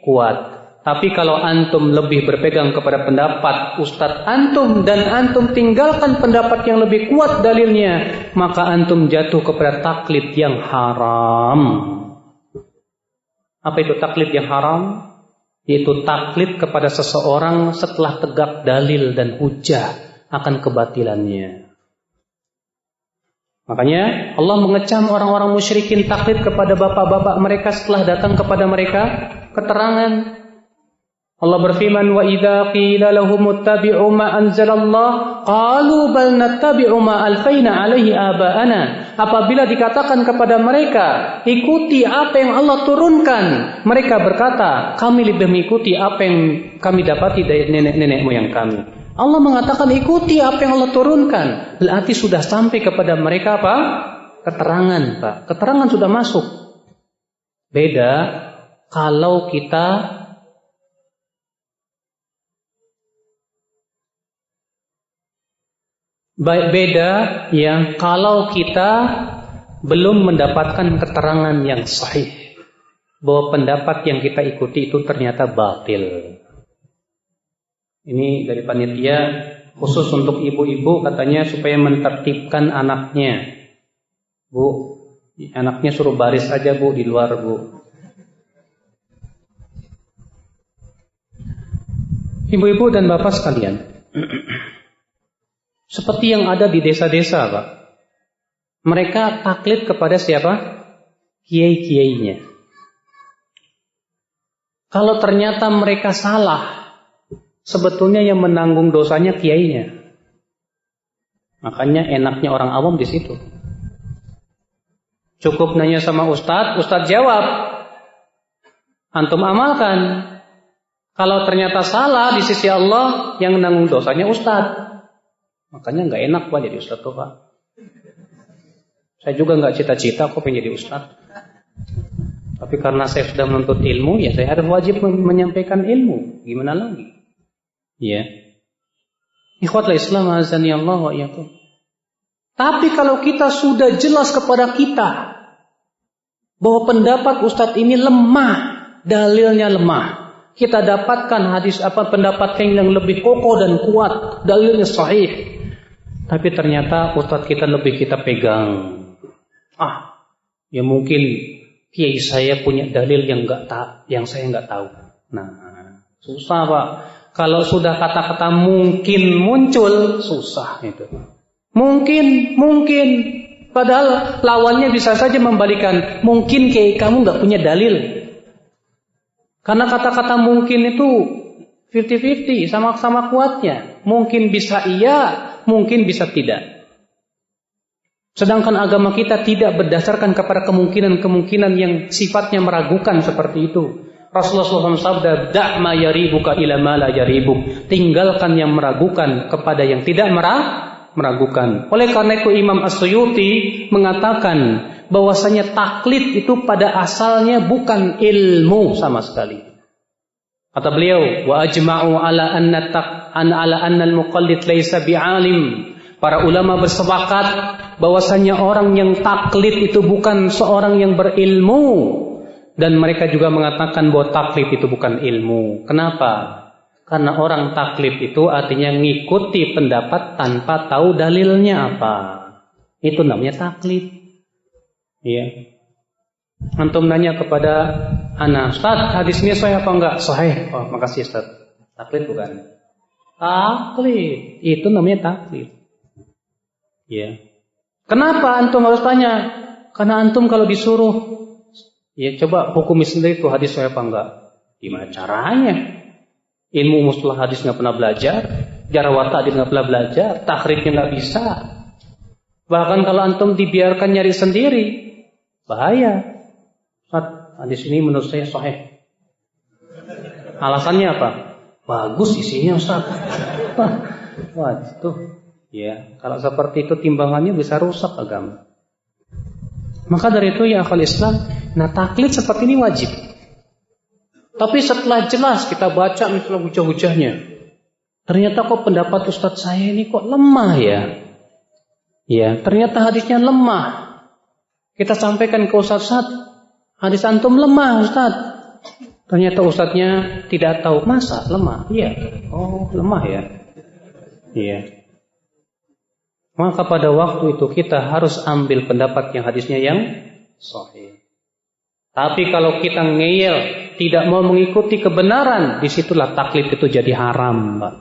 kuat. Tapi kalau antum lebih berpegang kepada pendapat ustadz antum dan antum tinggalkan pendapat yang lebih kuat dalilnya, maka antum jatuh kepada taklid yang haram. Apa itu taklid yang haram? Yaitu taklid kepada seseorang setelah tegak dalil dan hujah akan kebatilannya. Makanya Allah mengecam orang-orang musyrikin taklid kepada bapak-bapak mereka setelah datang kepada mereka keterangan. Allah berfirman, "Wa idza qila lahum ittabi'u ma anzalallah qalu bal nattabi'u ma alfaina 'alaihi aba'ana." Apabila dikatakan kepada mereka, ikuti apa yang Allah turunkan, mereka berkata, kami lebih mengikuti apa yang kami dapati dari nenek-nenek moyang kami. Allah mengatakan ikuti apa yang Allah turunkan, berarti sudah sampai kepada mereka apa? Keterangan, Pak. Keterangan sudah masuk. Beda kalau kita Beda yang kalau kita belum mendapatkan keterangan yang sahih bahwa pendapat yang kita ikuti itu ternyata batil. Ini dari panitia khusus untuk ibu-ibu, katanya supaya mentertibkan anaknya. Bu, anaknya suruh baris aja bu di luar bu. Ibu-ibu dan bapak sekalian, seperti yang ada di desa-desa, Pak. Mereka taklid kepada siapa? Kiai-kiainya. Kalau ternyata mereka salah, sebetulnya yang menanggung dosanya kiainya. Makanya enaknya orang awam di situ. Cukup nanya sama ustadz, ustadz jawab. Antum amalkan. Kalau ternyata salah di sisi Allah, yang menanggung dosanya ustadz. Makanya nggak enak Pak jadi ustadz tuh Pak. Saya juga nggak cita-cita kok pengen jadi ustadz. Tapi karena saya sudah menuntut ilmu, ya saya harus wajib menyampaikan ilmu. Gimana lagi? Ya. Ikhwatul Islam azani Allah wa iyyakum. Tapi kalau kita sudah jelas kepada kita bahwa pendapat ustadz ini lemah, dalilnya lemah. Kita dapatkan hadis pendapat yang lebih kokoh dan kuat, dalilnya sahih. Tapi ternyata ustadz kita lebih kita pegang. Ya mungkin kiai saya punya dalil yang saya nggak tahu. Nah, susah Pak. Kalau sudah kata-kata mungkin muncul, susah itu. Mungkin. Padahal lawannya bisa saja membalikan. Mungkin kiai kamu nggak punya dalil. Karena kata-kata mungkin itu 50-50, sama-sama kuatnya. Mungkin bisa iya, mungkin bisa tidak. Sedangkan agama kita tidak berdasarkan kepada kemungkinan-kemungkinan yang sifatnya meragukan seperti itu. Rasulullah SAW sabda, "Da' ma yaribuka ila ma la yaribuk." Tinggalkan yang meragukan kepada yang tidak meragukan. Oleh karena itu Imam As-Suyuti mengatakan bahwasanya taklid itu pada asalnya bukan ilmu sama sekali. Kata beliau, "Wa ajma'u ala anna al-muqallid laysa bi'alim." Para ulama bersepakat bahwasanya orang yang taklid itu bukan seorang yang berilmu, dan mereka juga mengatakan bahwa taklid itu bukan ilmu. Kenapa? Karena orang taklid itu artinya ngikuti pendapat tanpa tahu dalilnya apa. Itu namanya taklid. Iya. Antum nanya kepada anak, "Ustaz, hadis ini sahih apa enggak?" Sahih. Oh, makasih Ustaz. Taklid bukan? Taklid. Itu namanya taklid. Iya. Kenapa antum harus tanya? Karena antum kalau disuruh, ya coba hukumi sendiri tuh hadis sahih apa enggak. Gimana caranya? Ilmu mustalah hadis nggak pernah belajar, jarawat hadis nggak pernah belajar, takhrijnya nggak bisa. Bahkan kalau antum dibiarkan nyari sendiri, bahaya. Ustaz, hadis ini menurut saya sahih. Alasannya apa? Bagus isinya Ustaz. Wah, itu ya, kalau seperti itu timbangannya bisa rusak agama. Maka dari itu ya akhwal Islam, taklid seperti ini wajib. Tapi setelah jelas kita baca misalnya hujah-hujahnya, ternyata kok pendapat Ustadz saya ini kok lemah ya. Ya, ternyata hadisnya lemah. Kita sampaikan ke Ustadz, hadis antum lemah Ustadz. Ternyata Ustadznya tidak tahu, masa lemah? Iya. Oh, lemah ya. Iya. Maka pada waktu itu kita harus ambil pendapat yang hadisnya yang sahih. Tapi kalau kita ngeyel, tidak mau mengikuti kebenaran, disitulah taklid itu jadi haram, Pak.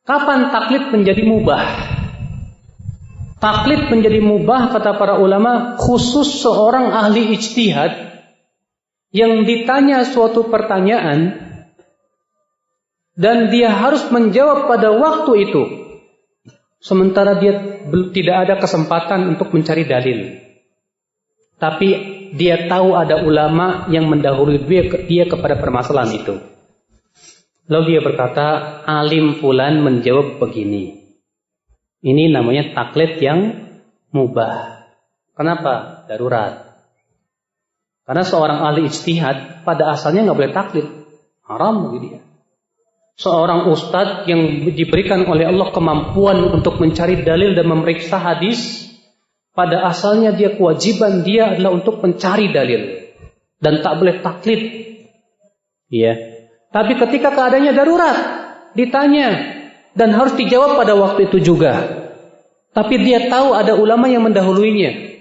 Kapan taklid menjadi mubah? Taklid menjadi mubah kata para ulama khusus seorang ahli ijtihad yang ditanya suatu pertanyaan dan dia harus menjawab pada waktu itu, sementara dia tidak ada kesempatan untuk mencari dalil. Tapi dia tahu ada ulama yang mendahului dia kepada permasalahan itu. Lalu dia berkata, alim fulan menjawab begini. Ini namanya taklid yang mubah. Kenapa? Darurat. Karena seorang ahli ijtihad pada asalnya nggak boleh taklid, haram bagi dia. Seorang ustadz yang diberikan oleh Allah kemampuan untuk mencari dalil dan memeriksa hadis, pada asalnya dia kewajiban dia adalah untuk mencari dalil dan tak boleh taklid. Ya. Tapi ketika keadaannya darurat, ditanya dan harus dijawab pada waktu itu juga. Tapi dia tahu ada ulama yang mendahuluinya.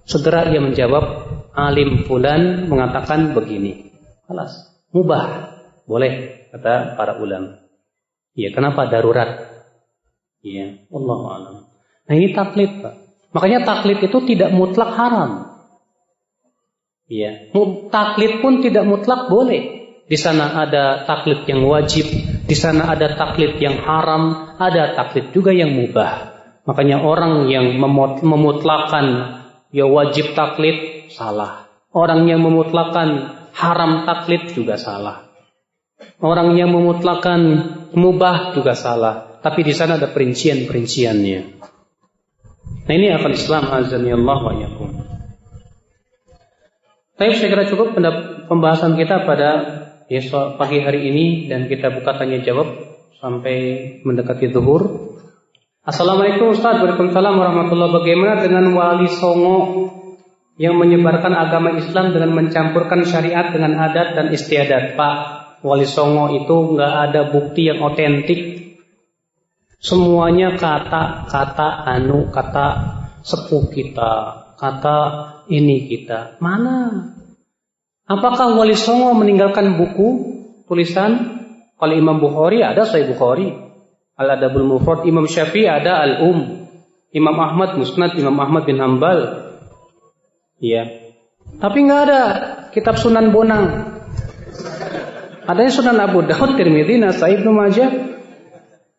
Segera dia menjawab, alim fulan mengatakan begini. Alas, mubah. Boleh, kata para ulama. Ya, kenapa darurat? Ya, wallahu a'lam. Nah, ini taklid, Pak. Makanya taklid itu tidak mutlak haram. Ya, taklid pun tidak mutlak boleh. Di sana ada taklid yang wajib, di sana ada taklid yang haram, ada taklid juga yang mubah. Makanya orang yang memutlakan ya wajib taklid salah. Orang yang memutlakan haram taklid juga salah. Orang yang memutlakan mubah juga salah. Tapi di sana ada perincian-perinciannya. Nah, ini akal Islam azani Allah wa iyyakum. Baik, saya kira cukup pembahasan kita pada pagi hari ini dan kita buka tanya jawab sampai mendekati zuhur. Assalamualaikum Ustaz. Waalaikumsalam warahmatullahi wabarakatuh. Bagaimana dengan wali songo yang menyebarkan agama Islam dengan mencampurkan syariat dengan adat dan istiadat? Pak, wali songo itu nggak ada bukti yang otentik. Semuanya kata sepuh kita, kata ini kita. Mana? Apakah wali songo meninggalkan buku tulisan? Kalau Imam Bukhari ada Sahih Bukhari, Al-Adabul Mufrad. Imam Syafi'i ada Al-Um. Imam Ahmad Musnad Imam Ahmad bin Hanbal. Iya. Tapi nggak ada kitab Sunan Bonang. Adanya Sunan Abu Daud, Tirmidzi, Nasai, Ibnu Majah.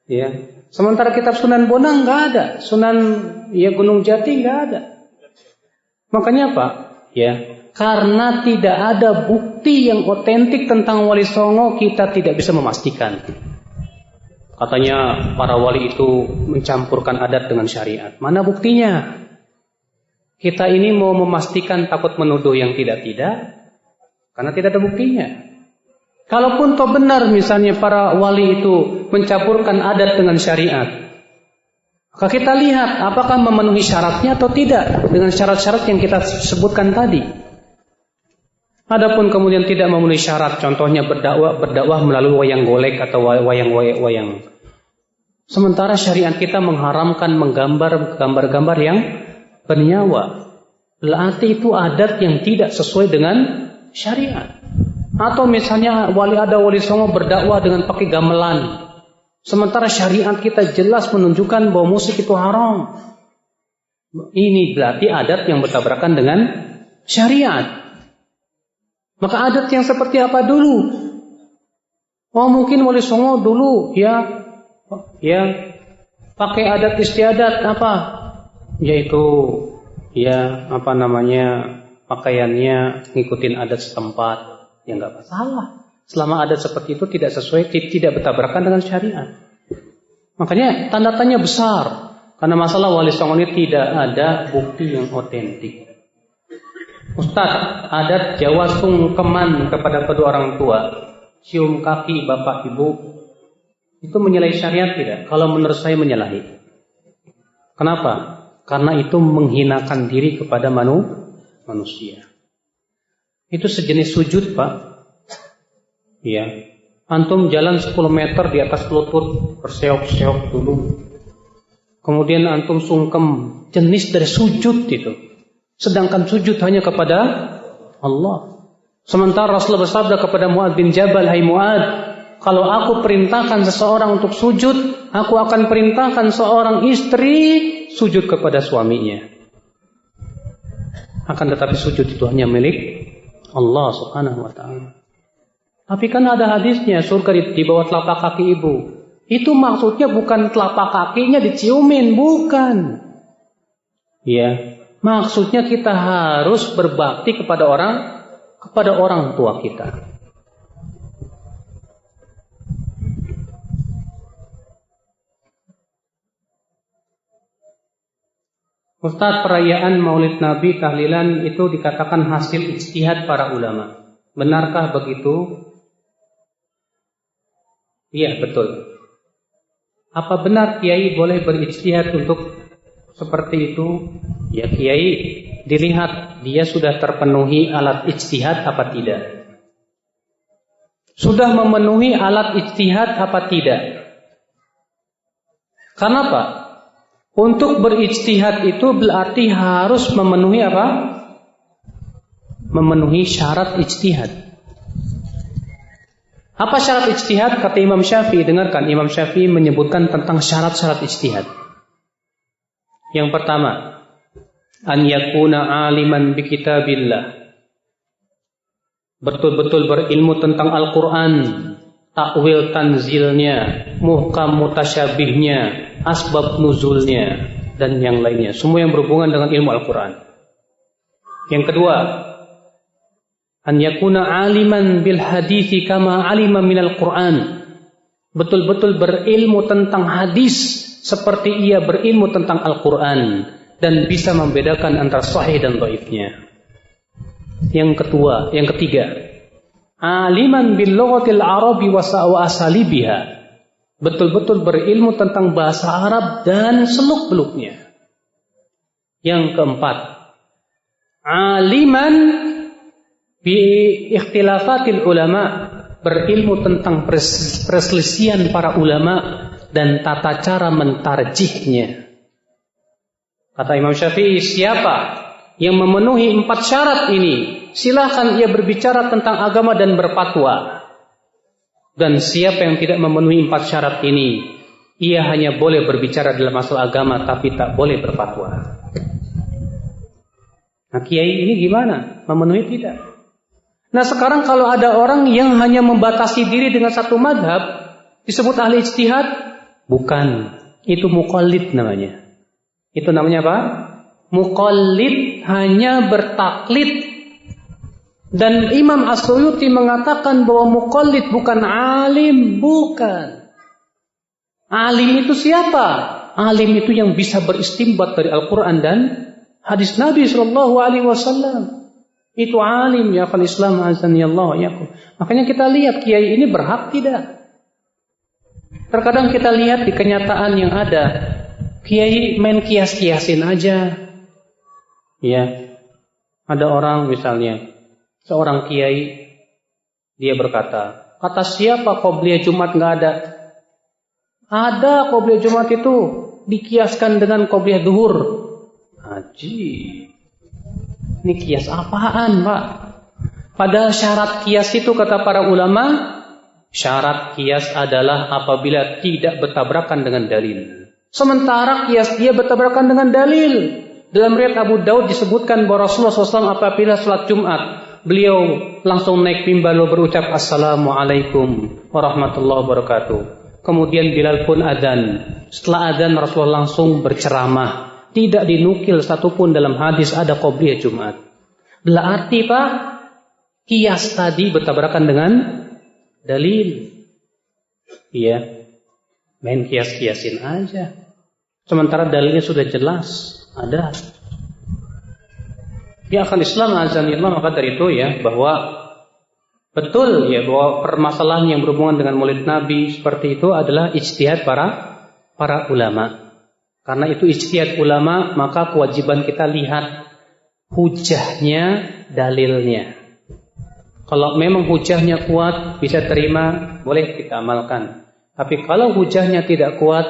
Iya. Sementara kitab Sunan Bonang nggak ada. Sunan Gunung Jati nggak ada. Makanya apa? Ya. Karena tidak ada bukti yang otentik tentang wali songo, kita tidak bisa memastikan. Katanya para wali itu mencampurkan adat dengan syariat. Mana buktinya? Kita ini mau memastikan takut menuduh yang tidak-tidak, karena tidak ada buktinya. Kalaupun toh benar misalnya para wali itu mencampurkan adat dengan syariat, maka kita lihat apakah memenuhi syaratnya atau tidak dengan syarat-syarat yang kita sebutkan tadi. Adapun kemudian tidak memenuhi syarat, contohnya berdakwah melalui wayang golek atau wayang. Sementara syariat kita mengharamkan menggambar gambar-gambar yang bernyawa. Berarti itu adat yang tidak sesuai dengan syariat. Atau misalnya ada wali songo berdakwah dengan pakai gamelan. Sementara syariat kita jelas menunjukkan bahwa musik itu haram. Ini berarti adat yang bertabrakan dengan syariat. Maka adat yang seperti apa dulu? Oh, mungkin wali songo dulu ya pakai adat istiadat apa? Yaitu pakaiannya ngikutin adat setempat. Ya enggak masalah. Selama adat seperti itu tidak sesuai, tidak bertabrakan dengan syariat. Makanya tanda tanya besar. Karena masalah wali songo ini tidak ada bukti yang otentik. Ustaz, adat Jawa sungkeman kepada kedua orang tua, cium kaki bapak ibu, itu menyalahi syariat tidak? Kalau menurut saya menyalahi. Kenapa? Karena itu menghinakan diri kepada manusia. Itu sejenis sujud, Pak. Iya. Antum jalan 10 meter di atas lutut, berseok-seok dulu. Kemudian antum sungkem, jenis dari sujud itu. Sedangkan sujud hanya kepada Allah. Sementara Rasulullah bersabda kepada Mu'adz bin Jabal, "Hai Mu'adz, kalau aku perintahkan seseorang untuk sujud, aku akan perintahkan seorang istri sujud kepada suaminya." Akan tetapi sujud itu hanya milik Allah Subhanahu wa ta'ala. Tapi kan ada hadisnya, surga di bawah telapak kaki ibu. Itu maksudnya bukan telapak kakinya diciumin, bukan. Ya. Maksudnya kita harus berbakti kepada orang tua kita. Ustaz, perayaan Maulid Nabi tahlilan itu dikatakan hasil ijtihad para ulama. Benarkah begitu? Iya, betul. Apa benar kiai boleh berijtihad untuk seperti itu? Ya, kiai dilihat dia sudah terpenuhi alat ijtihad apa tidak. Sudah memenuhi alat ijtihad apa tidak? Karena apa? Untuk berijtihad itu berarti harus memenuhi apa? Memenuhi syarat ijtihad. Apa syarat ijtihad? Kata Imam Syafi'i, dengarkan, Imam Syafi'i menyebutkan tentang syarat-syarat ijtihad. Yang pertama, an yakuna aliman bi kitabillah. Betul-betul berilmu tentang Al-Quran, takwil tanzilnya, muhkam mutasyabihnya, asbab nuzulnya, dan yang lainnya. Semua yang berhubungan dengan ilmu Al-Quran. Yang kedua, an yakuna aliman bil hadithi kama alima minal Quran. Betul-betul berilmu tentang hadis seperti ia berilmu tentang Al-Quran dan bisa membedakan antara sahih dan dhaifnya. Yang ketiga, aliman bil lughatil arabi wa asalibiha. Betul-betul berilmu tentang bahasa Arab dan seluk-beluknya. Yang keempat, aliman bi ikhtilafatil ulama, berilmu tentang perselisihan para ulama dan tata cara mentarjihnya. Kata Imam Syafi'i, siapa yang memenuhi 4 syarat ini, silakan ia berbicara tentang agama dan berfatwa. Dan siapa yang tidak memenuhi 4 syarat ini, ia hanya boleh berbicara dalam masalah agama tapi tak boleh berfatwa. Nah, kiai ini gimana? Memenuhi tidak? Nah, sekarang kalau ada orang yang hanya membatasi diri dengan satu madhab, disebut ahli ijtihad? Bukan. Itu muqallid namanya. Itu namanya apa? Muqallid, hanya bertaklid. Dan Imam As-Suyuti mengatakan bahwa muqallid bukan alim. Bukan. Alim itu siapa? Alim itu yang bisa beristimbat dari Al-Quran dan hadis Nabi SAW. Itu alim, ya akhal Islam azani Allah yakum. Makanya kita lihat kiai ini berhak tidak. Terkadang kita lihat di kenyataan yang ada, kiai main kias-kiasin aja. Ya, ada orang misalnya, seorang kiai, dia berkata, kata siapa qobliyah Jumat nggak ada? Ada qobliyah Jumat itu dikiaskan dengan qobliyah duhur. Haji. Ini kias apaan, Pak? Padahal syarat kias itu kata para ulama, syarat kias adalah apabila tidak bertabrakan dengan dalil. Sementara kias dia bertabrakan dengan dalil. Dalam riwayat Abu Daud disebutkan bahwa Rasulullah SAW apabila salat Jumat, beliau langsung naik mimbar lalu berucap Assalamualaikum warahmatullahi wabarakatuh. Kemudian Bilal pun adzan. Setelah adzan Rasulullah langsung berceramah. Tidak dinukil satupun dalam hadis ada qobliyah Jumat. Berarti Pak, kias tadi bertabrakan dengan dalil. Iya, main kias-kiasin aja. Sementara dalilnya sudah jelas, ada. Ya akan Islam azanillah, maka dari itu ya bahwa betul ya bahwa permasalahan yang berhubungan dengan Maulid Nabi seperti itu adalah ijtihad para ulama. Karena itu ijtihad ulama, maka kewajiban kita lihat hujahnya, dalilnya. Kalau memang hujahnya kuat, bisa terima, boleh kita amalkan. Tapi kalau hujahnya tidak kuat,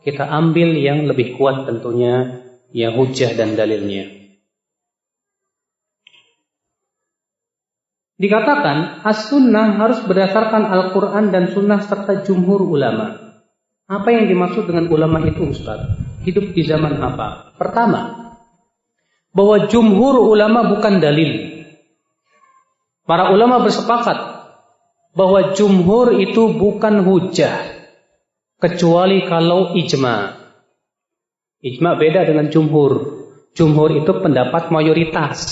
kita ambil yang lebih kuat tentunya, yang hujah dan dalilnya. Dikatakan, as-sunnah harus berdasarkan Al-Quran dan sunnah serta jumhur ulama. Apa yang dimaksud dengan ulama itu, Ustaz? Hidup di zaman apa? Pertama, bahwa jumhur ulama bukan dalil. Para ulama bersepakat bahwa jumhur itu bukan hujah, kecuali kalau ijma. Ijma beda dengan jumhur. Jumhur itu pendapat mayoritas,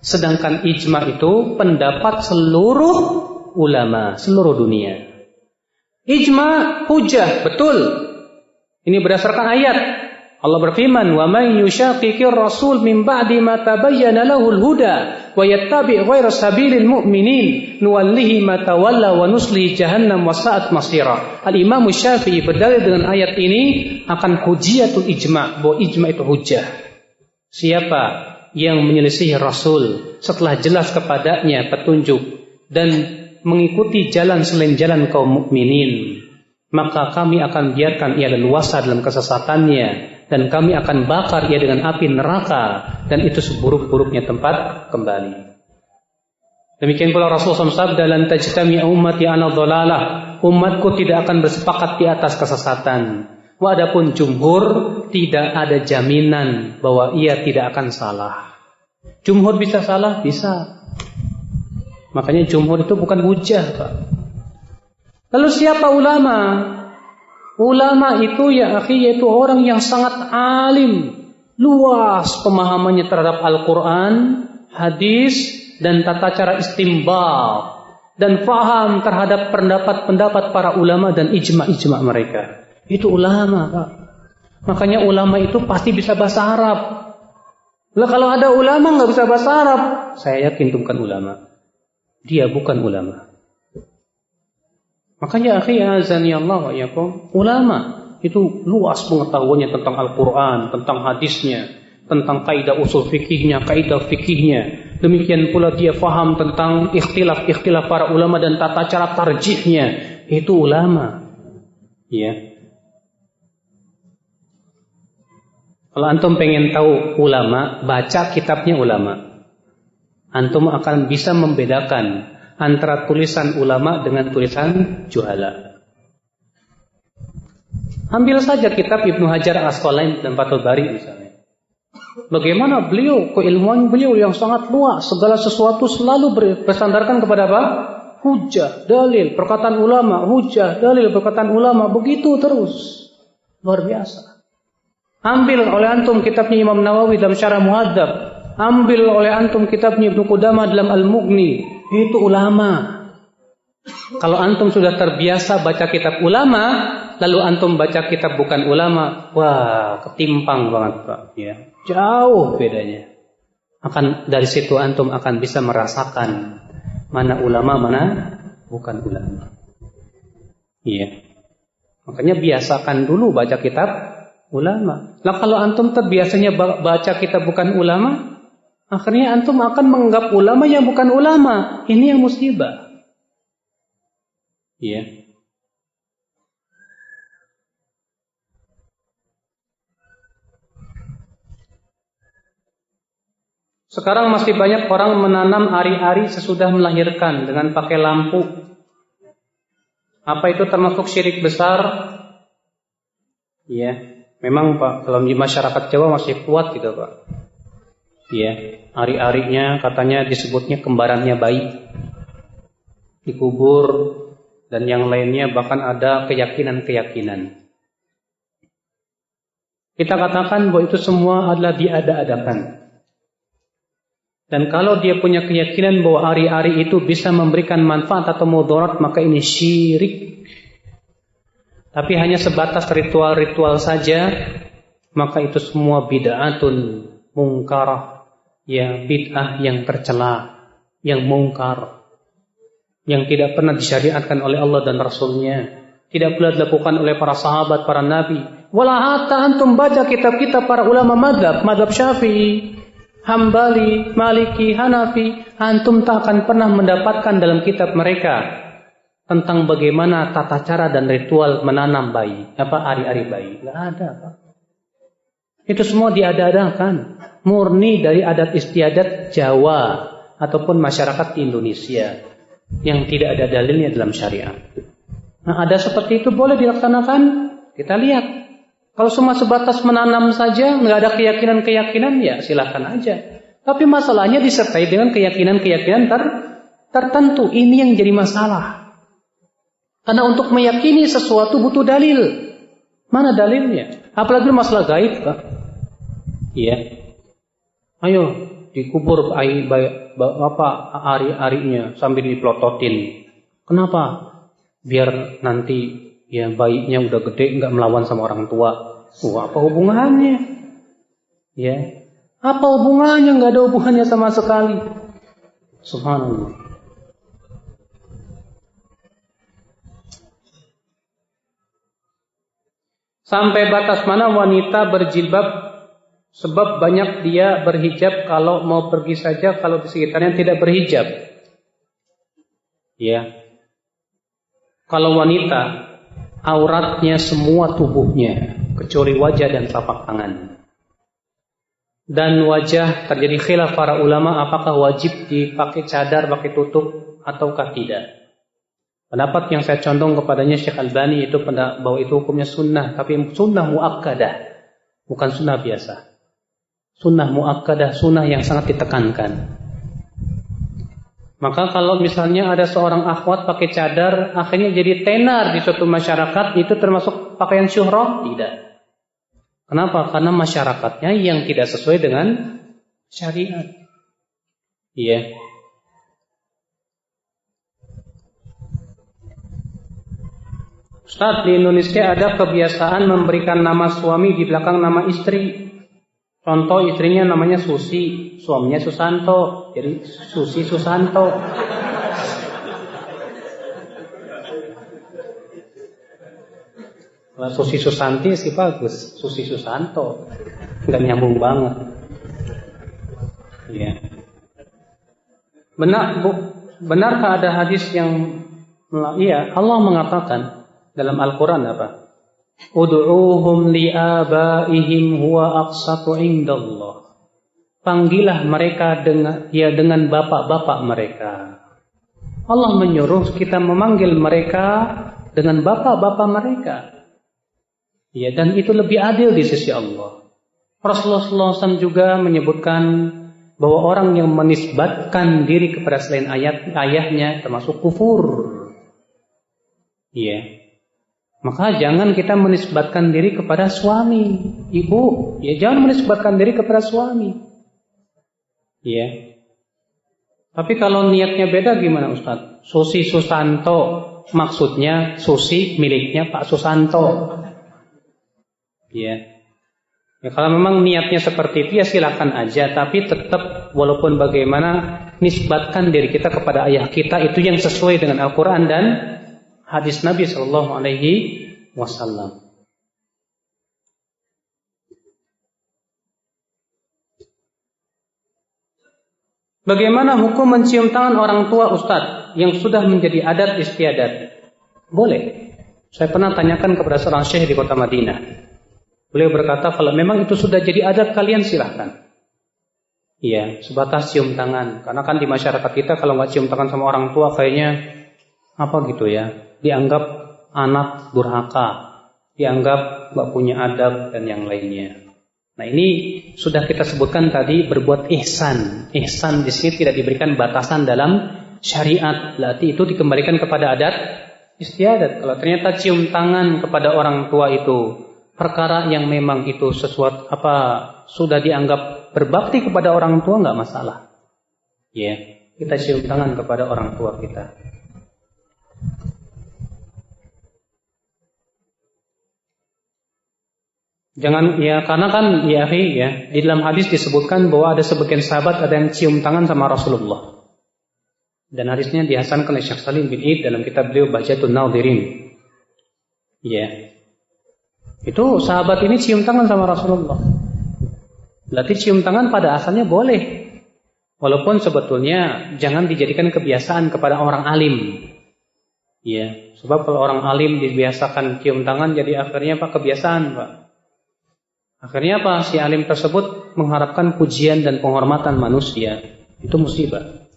sedangkan ijma itu pendapat seluruh ulama, seluruh dunia. Ijma hujah, betul. Ini berdasarkan ayat. Allah berfirman, "Wa may yushaqiqir rasul min ba'di ma tabayyana lahul huda wa yattabi' ghaira sabilil mu'minin nuwallihi ma tawalla wa nuslihi jahannam wa sa'at masira. Al-Imam Syafi'i berdalil dengan ayat ini akan hujiyatul ijma', bahwa ijma' itu hujjah. Siapa yang menyelisihi Rasul setelah jelas kepadanya petunjuk dan mengikuti jalan selain jalan kaum mukminin, maka kami akan biarkan ia leluasa dalam kesesatannya dan kami akan bakar ia dengan api neraka, dan itu seburuk-buruknya tempat kembali. Demikian pula Rasulullah SAW sabda, lan tajtami ummati ala dhalalah, umatku tidak akan bersepakat di atas kesesatan. Wa adapun jumhur, tidak ada jaminan bahwa ia tidak akan salah. Jumhur bisa salah? Bisa. Makanya jumhur itu bukan hujjah, Pak. Lalu siapa ulama? Ulama itu ya akhi, yaitu orang yang sangat alim, luas pemahamannya terhadap Al-Quran, hadis, dan tata cara istinbat, dan paham terhadap pendapat-pendapat para ulama dan ijma' mereka. Itu ulama, Pak. Makanya ulama itu pasti bisa bahasa Arab. Lah kalau ada ulama nggak bisa bahasa Arab, saya yakin itu bukan ulama. Dia bukan ulama. Makanya akhi azani Allah wa iyyakum, ulama itu luas pengetahuannya tentang Al-Quran, tentang hadisnya, tentang kaidah usul fikihnya, kaidah fikihnya. Demikian pula dia faham tentang ikhtilaf para ulama dan tata cara tarjihnya. Itu ulama. Ya. Kalau antum pengen tahu ulama, baca kitabnya ulama. Antum akan bisa membedakan antara tulisan ulama dengan tulisan juhala. Ambil saja kitab Ibnu Hajar Al-Asqalani dan Fathul Bari misalnya. Bagaimana beliau, keilmuan beliau yang sangat luas, segala sesuatu selalu bersandarkan kepada apa? Hujjah, dalil, perkataan ulama, hujjah, dalil, perkataan ulama, begitu terus. Luar biasa. Ambil oleh antum kitabnya Imam Nawawi dalam Syarah Muhadzab, ambil oleh antum kitabnya Ibnu Qudamah dalam Al-Mughni, itu ulama. Kalau antum sudah terbiasa baca kitab ulama, lalu antum baca kitab bukan ulama, wah, ketimpang banget, Pak, ya. Jauh bedanya. Dari situ antum akan bisa merasakan mana ulama, mana bukan ulama. Iya. Makanya biasakan dulu baca kitab ulama. Nah, kalau antum terbiasanya baca kitab bukan ulama, akhirnya antum akan menganggap ulama yang bukan ulama. Ini yang musibah. Iya. Sekarang masih banyak orang menanam ari-ari sesudah melahirkan dengan pakai lampu. Apa itu termasuk syirik besar? Iya. Memang Pak, dalam masyarakat Jawa masih kuat gitu Pak. Iya, ari-arinya katanya disebutnya kembarannya bayi. Dikubur dan yang lainnya, bahkan ada keyakinan-keyakinan. Kita katakan bahwa itu semua adalah diada-adakan. Dan kalau dia punya keyakinan bahwa ari-ari itu bisa memberikan manfaat atau mudarat, maka ini syirik. Tapi hanya sebatas ritual-ritual saja, maka itu semua bid'atun mungkarah, ya, bid'ah yang tercela, yang mungkar, yang tidak pernah disyariatkan oleh Allah dan Rasulnya, tidak pula dilakukan oleh para sahabat, para nabi. Walau hatta antum baca kitab-kitab para ulama madhab Syafi'i, Hambali, Maliki, Hanafi, antum tak akan pernah mendapatkan dalam kitab mereka tentang bagaimana tata cara dan ritual menanam bayi, ari-ari bayi. Tidak ada, Pak. Itu semua diada-adakan, murni dari adat istiadat Jawa ataupun masyarakat di Indonesia yang tidak ada dalilnya dalam syariat. Nah, ada seperti itu boleh dilaksanakan. Kita lihat. Kalau cuma sebatas menanam saja, nggak ada keyakinan-keyakinan, ya silakan aja. Tapi masalahnya disertai dengan keyakinan-keyakinan tertentu. Ini yang jadi masalah. Karena untuk meyakini sesuatu butuh dalil. Mana dalilnya? Apalagi masalah gaib, Pak. Iya. Ayo dikubur ari-arinya sambil dipelototin. Kenapa? Biar nanti ya bayinya udah gede nggak melawan sama orang tua. Apa hubungannya? Ya. Apa hubungannya? Nggak ada hubungannya sama sekali. Subhanallah. Sampai batas mana wanita berjilbab, sebab banyak dia berhijab kalau mau pergi saja, kalau di sekitarnya tidak berhijab. Ya. Kalau wanita auratnya semua tubuhnya kecuali wajah dan telapak tangan. Dan wajah terjadi khilaf para ulama apakah wajib dipakai cadar, pakai tutup ataukah tidak. Pendapat yang saya condong kepadanya Syekh Albani itu bahwa itu hukumnya sunnah, tapi sunnah muakkadah, bukan sunnah biasa. Sunnah muakkadah, sunnah yang sangat ditekankan. Maka kalau misalnya ada seorang akhwat pakai cadar, akhirnya jadi tenar di suatu masyarakat, itu termasuk pakaian syuhrah? Tidak. Kenapa? Karena masyarakatnya yang tidak sesuai dengan syariat. Iya. Ustaz, di Indonesia ada kebiasaan memberikan nama suami di belakang nama istri. Contoh, istrinya namanya Susi, suaminya Susanto, jadi Susi Susanto. Kalau Susi Susanti sih bagus, Susi Susanto, nggak nyambung banget. Iya. Benarkah ada hadis yang, iya, Allah mengatakan dalam Al-Quran apa? Ud'uuhum li'abaihim huwa aqsatu indallah. Panggillah mereka dengan bapak-bapak mereka. Allah menyuruh kita memanggil mereka dengan bapak-bapak mereka. Ya, dan itu lebih adil di sisi Allah. Rasulullah SAW juga menyebutkan bahwa orang yang menisbatkan diri kepada selain ayahnya termasuk kufur. Iya. Maka jangan kita menisbatkan diri kepada suami, ibu. Ya, jangan menisbatkan diri kepada suami. Ya. Tapi kalau niatnya beda gimana Ustaz? Susi Susanto, maksudnya Susi miliknya Pak Susanto. Ya. Ya, kalau memang niatnya seperti itu ya silakan aja. Tapi tetap walaupun bagaimana nisbatkan diri kita kepada ayah kita itu yang sesuai dengan Al-Quran dan hadis Nabi Sallallahu Alaihi Wasallam. Bagaimana hukum mencium tangan orang tua Ustadz yang sudah menjadi adat istiadat? Boleh. Saya pernah tanyakan kepada seorang syekh di kota Madinah. Beliau berkata kalau memang itu sudah jadi adat kalian silahkan. Iya, sebatas cium tangan. Karena kan di masyarakat kita kalau nggak cium tangan sama orang tua kayaknya apa gitu ya, dianggap anak durhaka, dianggap nggak punya adab dan yang lainnya. Nah ini sudah kita sebutkan tadi berbuat ihsan. Ihsan di sini tidak diberikan batasan dalam syariat. Berarti itu dikembalikan kepada adat istiadat. Kalau ternyata cium tangan kepada orang tua itu perkara yang memang itu sesuatu sudah dianggap berbakti kepada orang tua nggak masalah. Ya, kita cium tangan kepada orang tua kita. Jangan ya, karena kan ya di dalam hadis disebutkan bahwa ada sebagian sahabat ada yang cium tangan sama Rasulullah. Dan hadisnya dihasankan oleh Syekh Salim bin Id dalam kitab beliau Bahjatun Nadhirin. Ya. Itu sahabat ini cium tangan sama Rasulullah. Berarti cium tangan pada asalnya boleh. Walaupun sebetulnya jangan dijadikan kebiasaan kepada orang alim. Ya, sebab kalau orang alim dibiasakan cium tangan jadi akhirnya kebiasaan, Pak. Akhirnya si alim tersebut mengharapkan pujian dan penghormatan manusia. Itu musibah.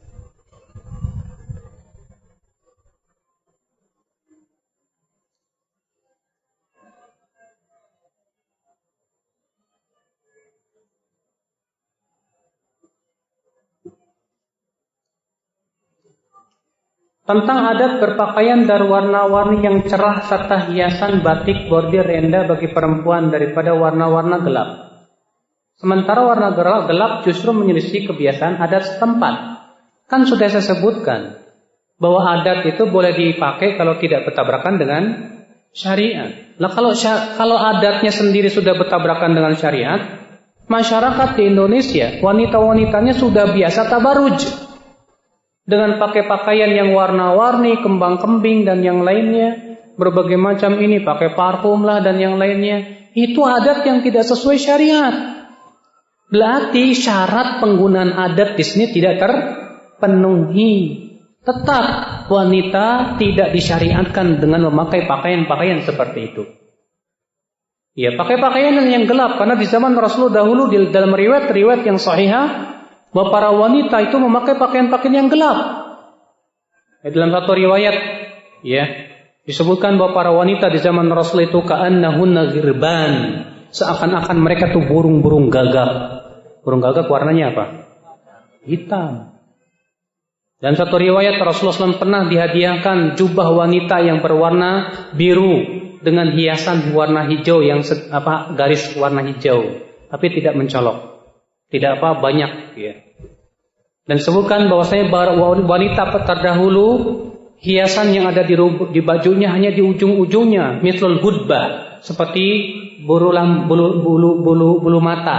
Tentang adat berpakaian dan warna-warni yang cerah serta hiasan batik bordir rendah bagi perempuan daripada warna-warna gelap. Sementara warna gelap justru menyelisih kebiasaan adat setempat. Kan sudah saya sebutkan bahwa adat itu boleh dipakai kalau tidak bertabrakan dengan syariat. Nah kalau adatnya sendiri sudah bertabrakan dengan syariat, masyarakat di Indonesia wanita-wanitanya sudah biasa tabaruj. dengan pakai pakaian yang warna-warni, kembang-kembing dan yang lainnya, berbagai macam ini, pakai parfum lah dan yang lainnya, itu adat yang tidak sesuai syariat. Berarti syarat penggunaan adat di sini tidak terpenuhi. Tetap wanita tidak disyariatkan dengan memakai pakaian-pakaian seperti itu. Ya, pakai pakaian yang gelap, karena di zaman Rasulullah dahulu dalam riwayat yang sahihah bahwa para wanita itu memakai pakaian-pakaian yang gelap. Dalam satu riwayat, ya, disebutkan bahwa para wanita di zaman Rasul itu ka'annahunna ghirban, seakan-akan mereka tuh burung-burung gagak. Burung gagak warnanya apa? Hitam. Dan satu riwayat Rasulullah SAW pernah dihadiahkan jubah wanita yang berwarna biru dengan hiasan warna hijau yang garis warna hijau, tapi tidak mencolok, tidak banyak, ya. Dan sebutkan bahwasanya wanita terdahulu hiasan yang ada di bajunya hanya di ujung-ujungnya, mithlul hudbah, seperti bulu mata,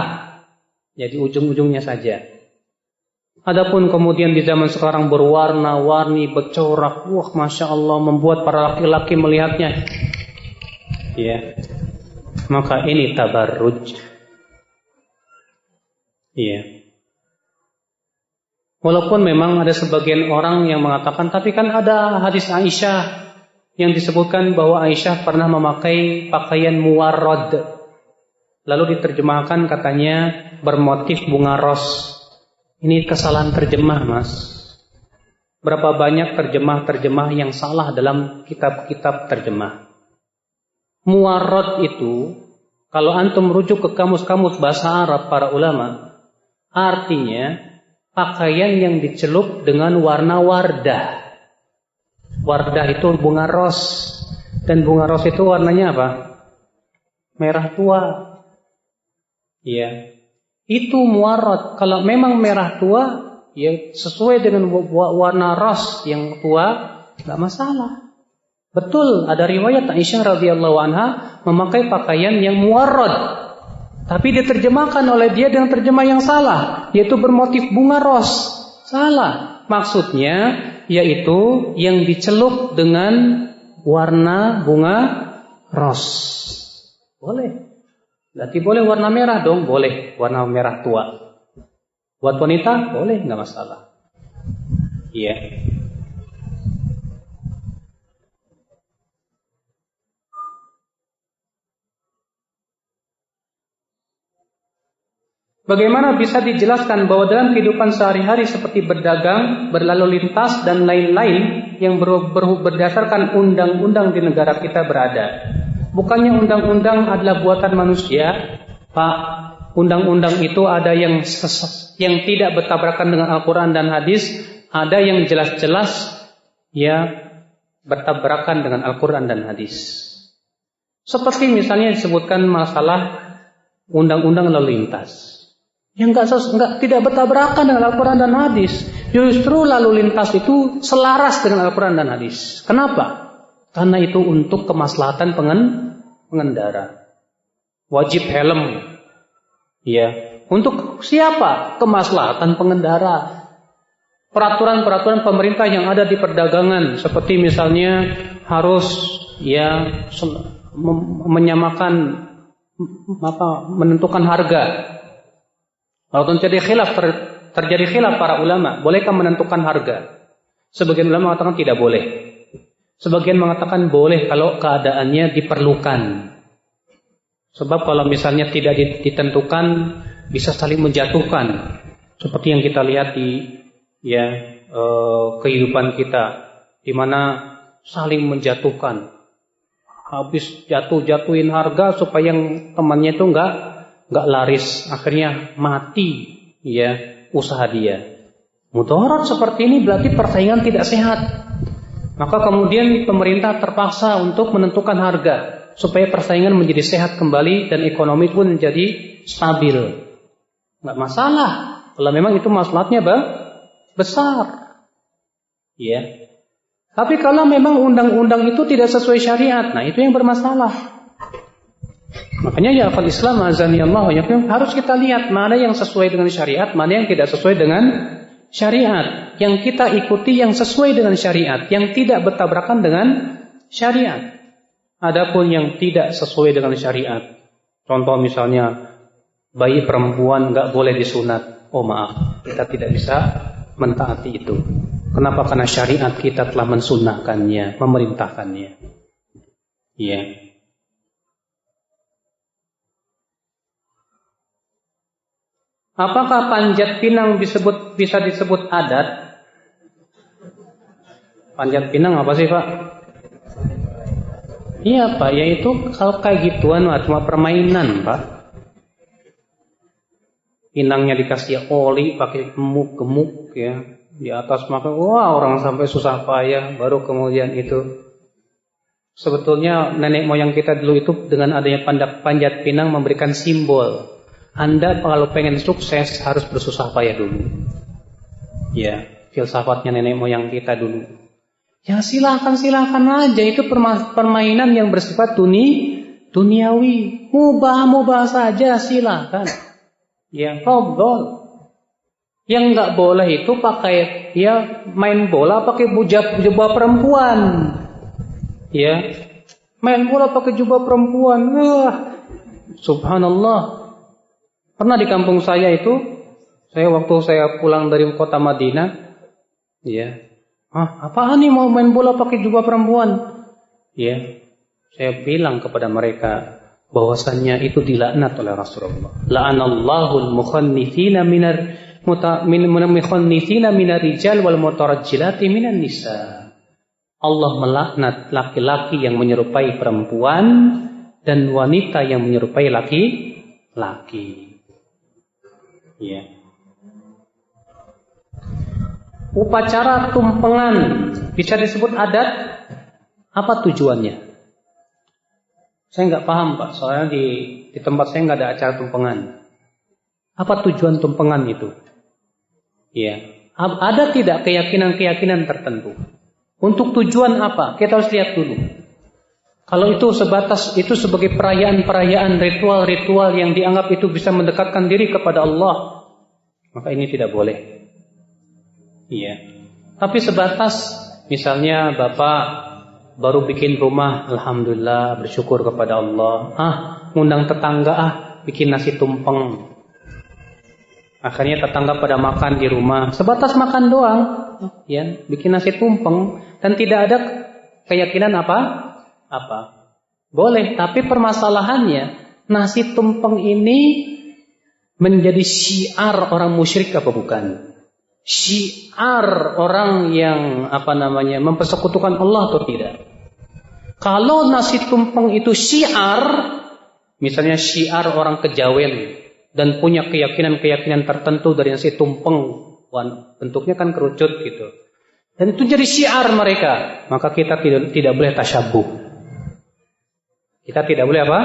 jadi ujung-ujungnya saja. Adapun kemudian di zaman sekarang berwarna-warni, bercorak, wah masya Allah, membuat para laki-laki melihatnya, ya, maka ini tabarruj, ya. Walaupun memang ada sebagian orang yang mengatakan, tapi kan ada hadis Aisyah yang disebutkan bahwa Aisyah pernah memakai pakaian muwarrad, lalu diterjemahkan katanya bermotif bunga ros. Ini kesalahan terjemah, Mas. Berapa banyak terjemah yang salah dalam kitab-kitab terjemah. Muwarrad itu, kalau antum merujuk ke kamus-kamus bahasa Arab para ulama, artinya pakaian yang dicelup dengan warna wardah. Wardah itu bunga ros, dan bunga ros itu warnanya apa? Merah tua. Iya. Itu muwarrad. Kalau memang merah tua, ya sesuai dengan warna ros yang tua, enggak masalah. Betul, ada riwayat Aisyah radhiyallahu anha memakai pakaian yang muwarrad, tapi diterjemahkan oleh dia dengan terjemah yang salah, yaitu bermotif bunga ros. Salah. Maksudnya yaitu yang dicelup dengan warna bunga ros. Boleh. Berarti boleh warna merah dong, boleh warna merah tua. Buat wanita boleh, nggak masalah. Iya. Bagaimana bisa dijelaskan bahwa dalam kehidupan sehari-hari seperti berdagang, berlalu lintas dan lain-lain yang berdasarkan undang-undang di negara kita berada? Bukannya undang-undang adalah buatan manusia, Pak. Undang-undang itu ada yang tidak bertabrakan dengan Al-Quran dan hadis, ada yang jelas-jelas ya bertabrakan dengan Al-Quran dan hadis. Seperti misalnya disebutkan masalah undang-undang lalu lintas, yang tidak bertabrakan dengan Al-Quran dan hadis. Justru lalu lintas itu selaras dengan Al-Quran dan hadis. Kenapa? Karena itu untuk kemaslahatan pengendara. Wajib helm. Ya, untuk siapa? Kemaslahatan pengendara. Peraturan-peraturan pemerintah yang ada di perdagangan, seperti misalnya harus ya menyamakan menentukan harga. Kalau terjadi khilaf para ulama, bolehkah menentukan harga? Sebagian ulama mengatakan tidak boleh. Sebagian mengatakan boleh kalau keadaannya diperlukan. Sebab kalau misalnya tidak ditentukan, bisa saling menjatuhkan. Seperti yang kita lihat di kehidupan kita, di mana saling menjatuhkan. Habis jatuhin harga supaya yang temannya itu enggak laris, akhirnya mati ya usaha dia. Mudarat seperti ini berarti persaingan tidak sehat. Maka kemudian pemerintah terpaksa untuk menentukan harga supaya persaingan menjadi sehat kembali dan ekonomi pun menjadi stabil. Enggak masalah kalau memang itu maslahatnya besar. Ya. Tapi kalau memang undang-undang itu tidak sesuai syariat, nah itu yang bermasalah. Makanya ya Islam azanillahu harus kita lihat mana yang sesuai dengan syariat, mana yang tidak sesuai dengan syariat. yang kita ikuti yang sesuai dengan syariat, yang tidak bertabrakan dengan syariat. Adapun yang tidak sesuai dengan syariat, contoh misalnya bayi perempuan nggak boleh disunat. Oh maaf, kita tidak bisa mentaati itu. Kenapa? Karena syariat kita telah mensunahkannya, memerintahkannya. Iya. Apakah panjat pinang bisa disebut adat? Panjat pinang apa sih Pak? Iya Pak, yaitu kalau kayak gituan cuma permainan Pak. Pinangnya dikasih oli pakai gemuk-gemuk ya di atas, maka wah orang sampai susah payah, baru kemudian itu. Sebetulnya nenek moyang kita dulu itu dengan adanya panjat pinang memberikan simbol. Anda kalau pengen sukses harus bersusah payah dulu. Ya, filsafatnya nenek moyang kita dulu. Ya silakan aja, itu permainan yang bersifat duniawi. Mubah saja silakan. Ya, ngobrol. Yang nggak boleh itu pakai main bola pakai jubah perempuan. Ya. Main bola pakai jubah perempuan. Subhanallah. Pernah di kampung saya itu, waktu saya pulang dari kota Madinah, ya, apaan nih mau main bola pakai jubah perempuan? Ya, saya bilang kepada mereka bahwasannya itu dilaknat oleh Rasulullah. La'anallahul mukhannithina minar rijal wal mutarajjilati minan nisa. Allah melaknat laki-laki yang menyerupai perempuan dan wanita yang menyerupai laki-laki. Ya. Upacara tumpengan bisa disebut adat? Apa tujuannya? Saya nggak paham Pak, soalnya di tempat saya nggak ada acara tumpengan. Apa tujuan tumpengan itu? Ya. Ada tidak keyakinan-keyakinan tertentu? Untuk tujuan apa? Kita harus lihat dulu. Kalau itu sebatas itu sebagai perayaan-perayaan, ritual-ritual yang dianggap itu bisa mendekatkan diri kepada Allah, maka ini tidak boleh. Iya. Tapi sebatas misalnya Bapak baru bikin rumah, alhamdulillah bersyukur kepada Allah. Ngundang tetangga bikin nasi tumpeng. Akhirnya tetangga pada makan di rumah, sebatas makan doang, ya, bikin nasi tumpeng dan tidak ada keyakinan apa? Boleh, tapi permasalahannya nasi tumpeng ini menjadi syiar orang musyrik apa bukan? Syiar orang yang mempersekutukan Allah atau tidak? Kalau nasi tumpeng itu syiar, misalnya syiar orang kejawen dan punya keyakinan-keyakinan tertentu dari nasi tumpeng, bentuknya kan kerucut gitu, dan itu jadi syiar mereka, maka kita tidak boleh tasyabuh. Kita tidak boleh apa?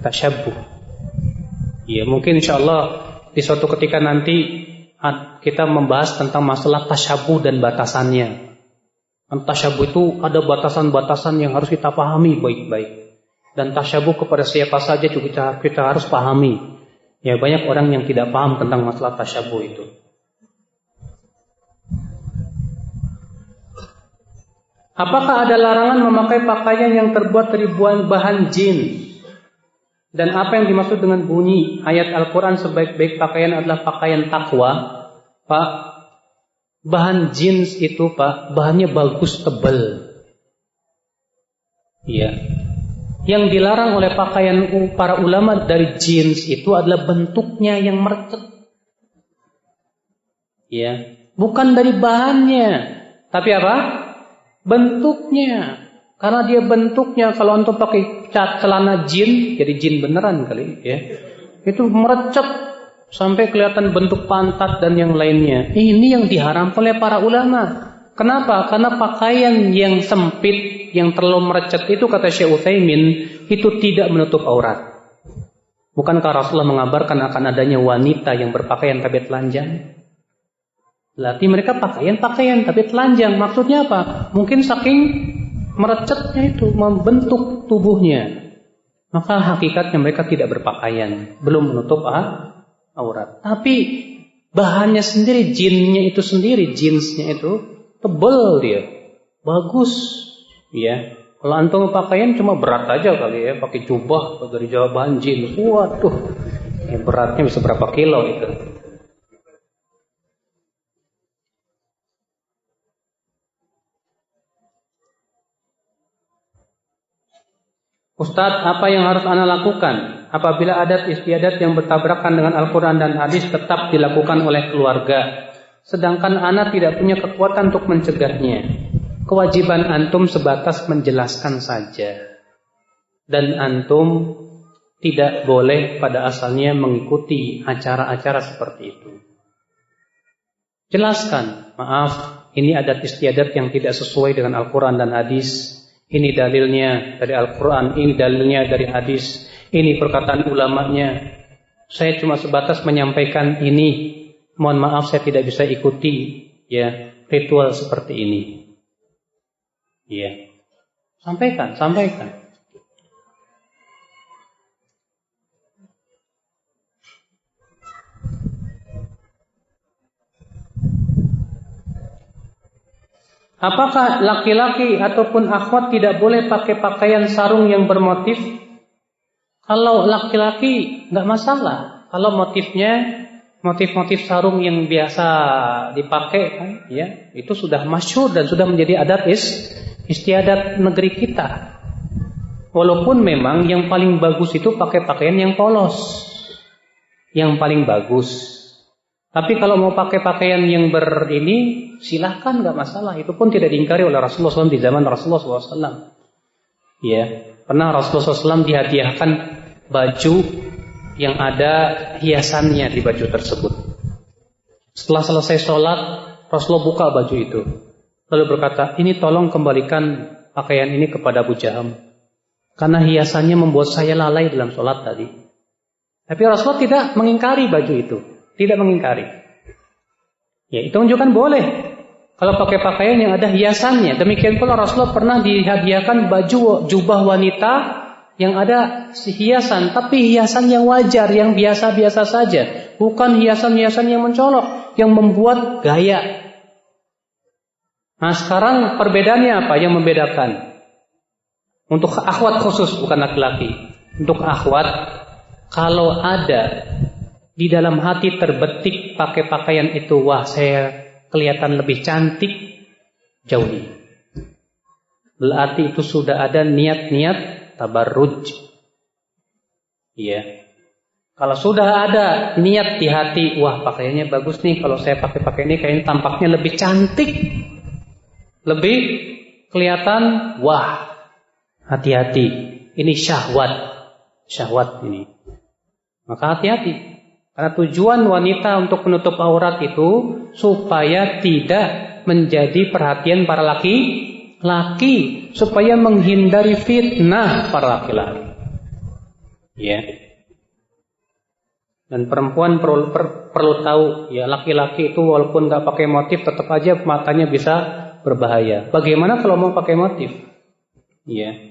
Tasyabuh. Ya, mungkin insyaallah di suatu ketika nanti kita membahas tentang masalah tasyabuh dan batasannya. Tasyabuh itu ada batasan-batasan yang harus kita pahami baik-baik. Dan tasyabuh kepada siapa saja juga kita harus pahami. Ya, banyak orang yang tidak paham tentang masalah tasyabuh itu. Apakah ada larangan memakai pakaian yang terbuat dari bahan jin? Dan apa yang dimaksud dengan bunyi ayat Al-Quran sebaik-baik pakaian adalah pakaian takwa? Pak, bahan jeans itu Pak, bahannya bagus, tebal. Iya. Yang dilarang oleh pakaian para ulama dari jeans itu adalah bentuknya yang merecet. Iya. Bukan dari bahannya, tapi apa? Bentuknya. Karena dia bentuknya, kalau antum pakai celana jin, jadi jin beneran kali ya. Itu merecet sampai kelihatan bentuk pantat dan yang lainnya. Ini yang diharamkan oleh para ulama. Kenapa? Karena pakaian yang sempit, yang terlalu merecet itu, kata Syekh Utsaimin, itu tidak menutup aurat. Bukankah Rasulullah mengabarkan akan adanya wanita yang berpakaian tapi telanjang? Berarti mereka pakaian tapi telanjang. Maksudnya apa? Mungkin saking merecetnya itu, membentuk tubuhnya. Maka hakikatnya mereka tidak berpakaian, belum menutup aurat. Tapi Bahannya sendiri, jinnya itu sendiri, jeansnya itu tebal dia, bagus, ya. Kalau antum pakaian cuma berat aja kali ya, pakai jubah dari bahan jeans, waduh, beratnya bisa berapa kilo itu. Ustadz, apa yang harus ana lakukan apabila adat istiadat yang bertabrakan dengan Al-Quran dan hadis tetap dilakukan oleh keluarga, sedangkan ana tidak punya kekuatan untuk mencegahnya? Kewajiban antum sebatas menjelaskan saja, dan antum tidak boleh pada asalnya mengikuti acara-acara seperti itu. Jelaskan, maaf, ini adat istiadat yang tidak sesuai dengan Al-Quran dan hadis. Ini dalilnya dari Al-Quran, ini dalilnya dari hadis, ini perkataan ulamanya. Saya cuma sebatas menyampaikan ini. Mohon maaf saya tidak bisa ikuti ya ritual seperti ini. Ya. Sampaikan. Apakah laki-laki ataupun akhwat tidak boleh pakai pakaian sarung yang bermotif? Kalau laki-laki nggak masalah. Kalau motifnya motif-motif sarung yang biasa dipakai, kan, ya itu sudah masyhur dan sudah menjadi adat istiadat negeri kita. Walaupun memang yang paling bagus itu pakai pakaian yang polos, yang paling bagus. Tapi kalau mau pakai pakaian yang berini, silahkan, nggak masalah. Itu pun tidak diingkari oleh Rasulullah SAW di zaman Rasulullah SAW. Ya, pernah Rasulullah SAW dihadiahkan baju yang ada hiasannya di baju tersebut. Setelah selesai sholat, Rasulullah buka baju itu, lalu berkata, ini tolong kembalikan pakaian ini kepada Abu Jaham, karena hiasannya membuat saya lalai dalam sholat tadi. Tapi Rasulullah tidak mengingkari baju itu. Tidak mengingkari. Ya, itu menunjukkan boleh kalau pakai pakaian yang ada hiasannya. Demikian pula Rasulullah pernah dihadiahkan baju jubah wanita yang ada hiasan, tapi hiasan yang wajar, yang biasa-biasa saja, bukan hiasan-hiasan yang mencolok, yang membuat gaya. Nah, sekarang perbedaannya apa yang membedakan? Untuk akhwat khusus, bukan laki-laki. Untuk akhwat, kalau ada di dalam hati terbetik pakai pakaian itu, wah saya kelihatan lebih cantik, jauhi. Berarti itu sudah ada niat-niat tabarruj. Iya. Kalau sudah ada niat di hati, wah pakaiannya bagus nih, kalau saya pakai ini kayaknya tampaknya lebih cantik, lebih kelihatan, wah hati-hati. Ini syahwat ini. Maka hati-hati. Karena tujuan wanita untuk menutup aurat itu supaya tidak menjadi perhatian para laki-laki, supaya menghindari fitnah para laki-laki. Ya. Dan perempuan perlu tahu, ya laki-laki itu walaupun nggak pakai motif tetap aja matanya bisa berbahaya. Bagaimana kalau mau pakai motif? Ya.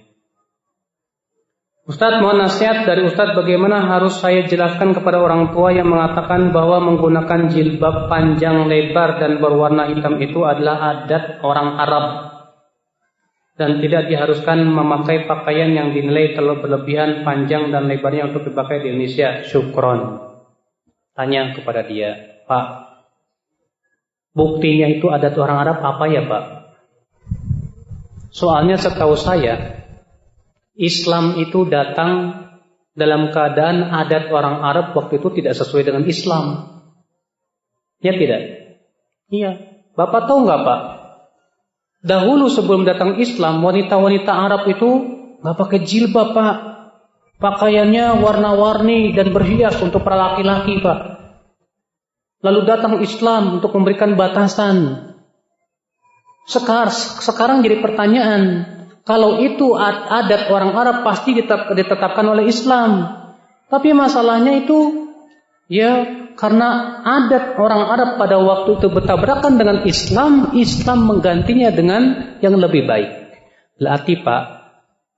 Ustadz, mohon nasihat dari Ustadz bagaimana harus saya jelaskan kepada orang tua yang mengatakan bahwa menggunakan jilbab panjang lebar dan berwarna hitam itu adalah adat orang Arab dan tidak diharuskan memakai pakaian yang dinilai terlalu berlebihan panjang dan lebarnya untuk dipakai di Indonesia. Syukron. Tanya kepada dia, Pak, buktinya itu adat orang Arab apa ya Pak? Soalnya setahu saya Islam itu datang dalam keadaan adat orang Arab waktu itu tidak sesuai dengan Islam. Ya tidak? Iya. Bapak tahu nggak Pak? Dahulu sebelum datang Islam, wanita-wanita Arab itu nggak pakai jilbab Pak. Pakaiannya warna-warni dan berhias untuk para laki-laki Pak. Lalu datang Islam untuk memberikan batasan. Sekarang jadi pertanyaan. Kalau itu adat orang Arab pasti ditetapkan oleh Islam. Tapi masalahnya itu ya karena adat orang Arab pada waktu itu bertabrakan dengan Islam, Islam menggantinya dengan yang lebih baik. Berarti Pak,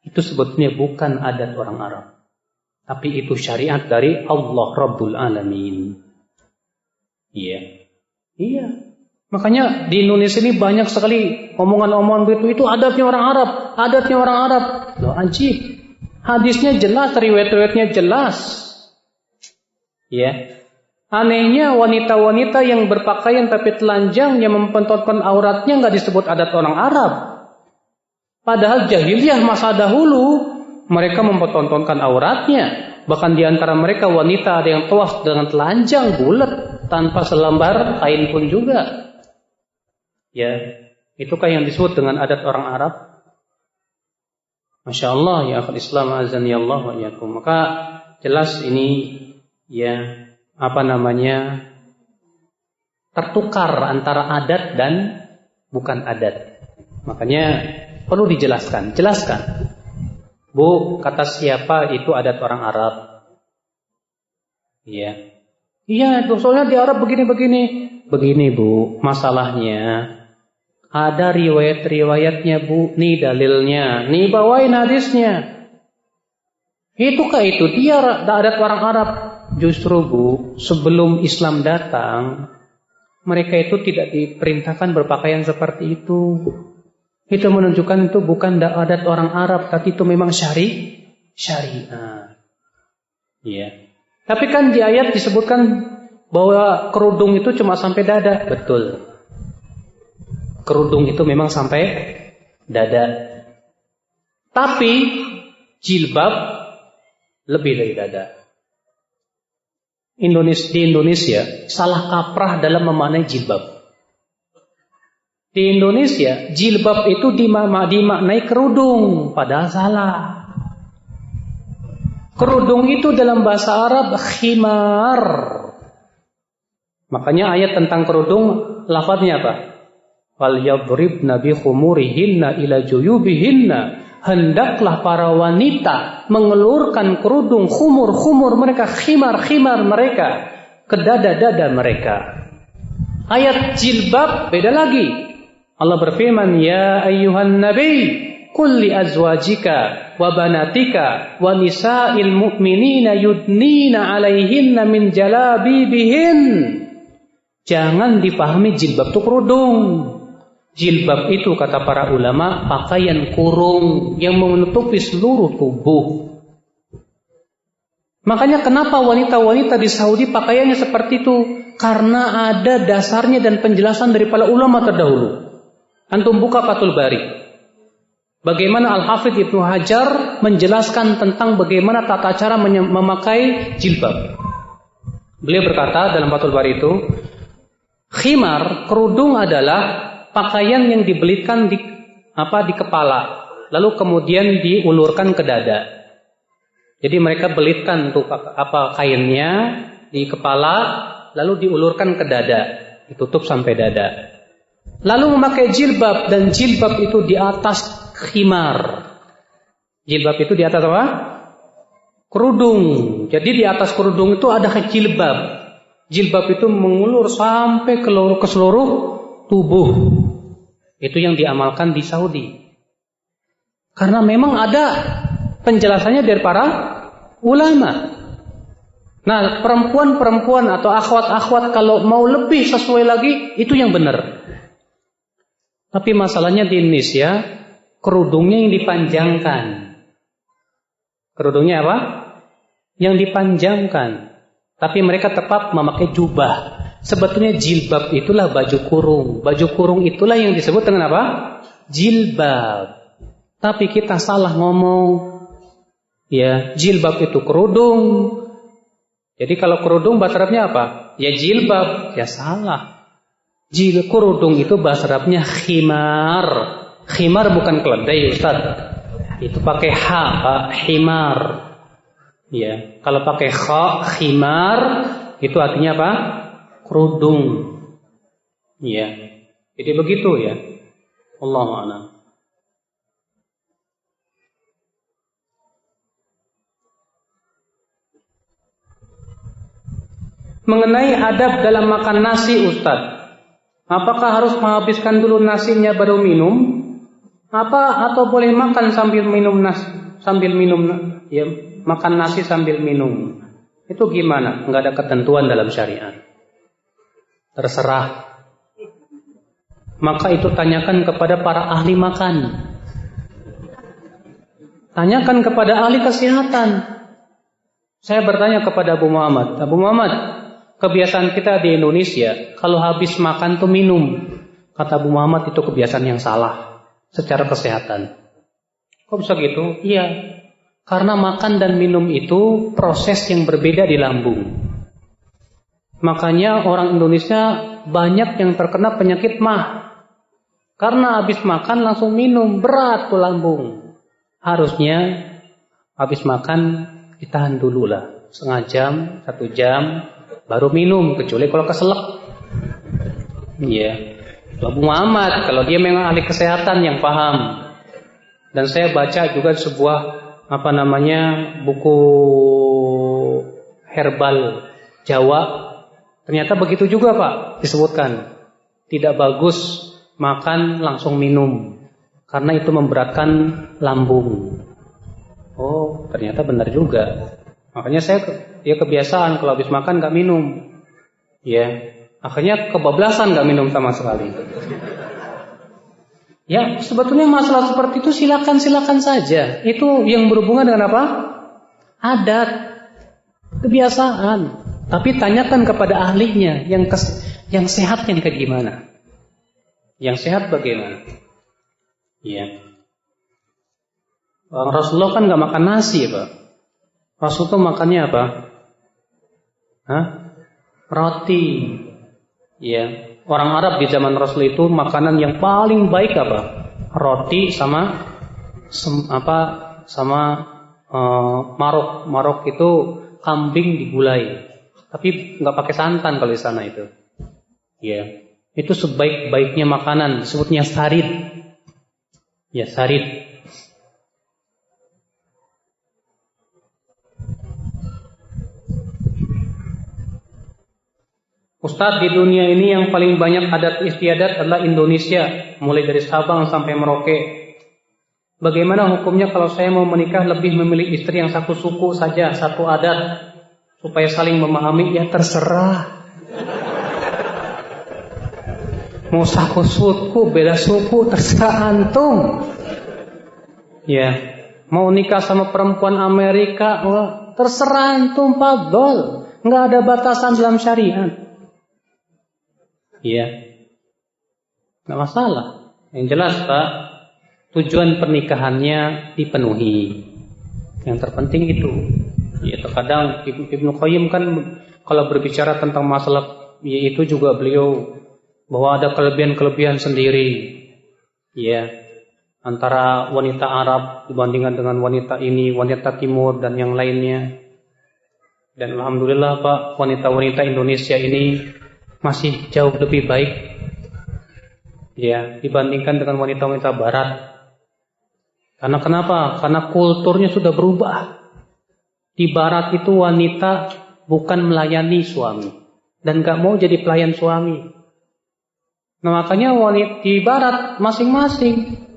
itu sebetulnya bukan adat orang Arab. Tapi itu syariat dari Allah Rabbul Alamin. Iya. Iya. Makanya di Indonesia ini banyak sekali omongan-omongan begitu. Itu adatnya orang Arab. Adatnya orang Arab. Loh, ajib. Hadisnya jelas, riwayat-riwayatnya jelas. Ya. Anehnya wanita-wanita yang berpakaian tapi telanjang yang mempertontonkan auratnya nggak disebut adat orang Arab. Padahal jahiliyah masa dahulu mereka mempertontonkan auratnya. Bahkan di antara mereka wanita ada yang tawaf dengan telanjang bulat tanpa selembar kain pun juga. Ya, itukah yang disebut dengan adat orang Arab? Masya Allah ya akhul Islam azani Allah wa iyakum. Maka jelas ini ya tertukar antara adat dan bukan adat. Makanya perlu dijelaskan. Jelaskan. Bu, kata siapa itu adat orang Arab? Iya. Iya, soalnya di Arab begini-begini. Begini, Bu, masalahnya ada riwayat-riwayatnya, Bu. Nih dalilnya. Nih bawain hadisnya. Itukah itu? Dia adat orang Arab. Justru, Bu, sebelum Islam datang, mereka itu tidak diperintahkan berpakaian seperti itu. Itu menunjukkan itu bukan adat orang Arab, tapi itu memang syariah. Iya. Tapi kan di ayat disebutkan bahwa kerudung itu cuma sampai dada. Betul. Kerudung itu memang sampai dada. Tapi jilbab lebih dari dada. Di Indonesia salah kaprah dalam memaknai jilbab. Di Indonesia jilbab itu dimaknai kerudung, padahal salah. Kerudung itu dalam bahasa Arab khimar. Makanya ayat tentang kerudung lafadznya apa? Wal yadribna bi khumurihinna ila juyubihinna. Hendaklah para wanita mengelurkan kerudung khumur mereka, khimar mereka ke dada-dada mereka. Ayat jilbab beda lagi. Allah berfirman, ya ayyuhan nabi qul li azwajika wa banatika wa nisa'il mu'minina yudnina 'alaihinna min jalabibihin. Jangan dipahami jilbab itu kerudung. Jilbab itu kata para ulama pakaian kurung yang menutupi seluruh tubuh. Makanya kenapa wanita-wanita di Saudi pakaiannya seperti itu? Karena ada dasarnya dan penjelasan dari para ulama terdahulu. Antum buka Fathul Bari. Bagaimana Al-Hafidz Ibnu Hajar menjelaskan tentang bagaimana tata cara memakai jilbab. Beliau berkata dalam Fathul Bari itu, khimar, kerudung adalah pakaian yang dibelitkan di kepala, lalu kemudian diulurkan ke dada. Jadi mereka belitkan tuh kainnya di kepala, lalu diulurkan ke dada, ditutup sampai dada. Lalu memakai jilbab, dan jilbab itu di atas khimar. Jilbab itu di atas apa? Kerudung. Jadi di atas kerudung itu ada jilbab. Jilbab itu mengulur sampai ke seluruh tubuh. Itu yang diamalkan di Saudi. Karena memang ada penjelasannya dari para ulama. Nah, perempuan-perempuan atau akhwat-akhwat kalau mau lebih sesuai lagi, itu yang benar. Tapi masalahnya di Indonesia, kerudungnya yang dipanjangkan. Kerudungnya apa? Yang dipanjangkan. Tapi mereka tetap memakai jubah. Sebetulnya jilbab itulah baju kurung. Baju kurung itulah yang disebut dengan apa? Jilbab. Tapi kita salah ngomong. Ya, jilbab itu kerudung. Jadi kalau kerudung bahasa Arabnya apa? Ya jilbab. Ya salah. Kerudung itu bahasa Arabnya khimar. Khimar bukan keledai, Ustaz. Itu pakai ha, himar. Ya, kalau pakai kha, khimar, itu artinya apa? Kerudung. Ya. Jadi begitu ya. Allahu a'lam. Mengenai adab dalam makan nasi, Ustaz. Apakah harus menghabiskan dulu nasinya baru minum? Atau boleh makan sambil minum nasi, ya, makan nasi sambil minum? Itu gimana? Enggak ada ketentuan dalam syariat. terserah. Maka itu tanyakan kepada para ahli makan. Tanyakan kepada ahli kesehatan. Saya bertanya kepada Abu Muhammad, kebiasaan kita di Indonesia, kalau habis makan tuh minum. Kata Abu Muhammad, itu kebiasaan yang salah secara kesehatan. Kok bisa gitu? Iya, karena makan dan minum itu proses yang berbeda di lambung. Makanya orang Indonesia banyak yang terkena penyakit mah. Karena habis makan langsung minum, berat tuh lambung. Harusnya habis makan ditahan dulu lah, setengah jam, 1 jam, baru minum, kecuali kalau keselak. Iya. Abu Muhammad, kalau dia memang ahli kesehatan yang paham. Dan saya baca juga sebuah buku herbal Jawa. Ternyata begitu juga Pak, disebutkan. Tidak bagus makan langsung minum, karena itu memberatkan lambung. Oh, ternyata benar juga. Makanya saya kebiasaan kalau habis makan nggak minum. Ya. Akhirnya kebablasan gak minum sama sekali. Ya, sebetulnya masalah seperti itu silakan saja. Itu yang berhubungan dengan apa? Adat, kebiasaan. Tapi tanyakan kepada ahlinya yang sehat yang kayak gimana. Yang sehat bagaimana? Ya. Rasulullah kan gak makan nasi, Pak. Rasulullah makannya apa? Roti. Ya, orang Arab di zaman Rasul itu makanan yang paling baik apa? Roti sama marok. Marok itu kambing digulai, tapi nggak pakai santan kalau di sana itu. Ya, itu sebaik-baiknya makanan, disebutnya sarid. Ya, sarid. Ustadz, di dunia ini yang paling banyak adat istiadat adalah Indonesia, mulai dari Sabang sampai Merauke. Bagaimana hukumnya kalau saya mau menikah lebih memilih istri yang satu suku saja, satu adat, supaya saling memahami? Ya terserah. Mau satu suku, beda suku, terserah antum. Ya, mau nikah sama perempuan Amerika, terserah antum, fadhol. Nggak ada batasan dalam syariat. Iya, nggak masalah. Yang jelas Pak, tujuan pernikahannya dipenuhi. Yang terpenting itu. Ya, terkadang Ibnu Qayyim kan kalau berbicara tentang masalah itu juga beliau bahwa ada kelebihan-kelebihan sendiri. Ya, antara wanita Arab dibandingkan dengan wanita ini, wanita Timur dan yang lainnya. Dan alhamdulillah Pak, wanita-wanita Indonesia ini masih jauh lebih baik ya dibandingkan dengan wanita-wanita barat. Karena kenapa? Karena kulturnya sudah berubah. Di barat itu wanita bukan melayani suami dan gak mau jadi pelayan suami. Nah, makanya wanita di barat masing-masing.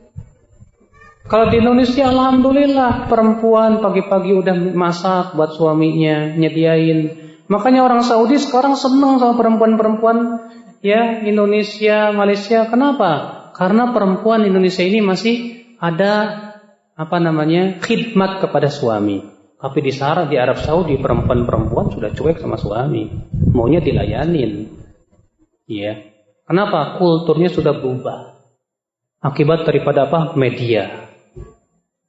Kalau di Indonesia alhamdulillah perempuan pagi-pagi udah masak buat suaminya, nyediain. Makanya orang Saudi sekarang senang sama perempuan-perempuan ya Indonesia, Malaysia. Kenapa? Karena perempuan Indonesia ini masih ada khidmat kepada suami. Tapi di Arab Saudi perempuan-perempuan sudah cuek sama suami, maunya dilayanin. Ya. Kenapa? Kulturnya sudah berubah. Akibat daripada apa? Media.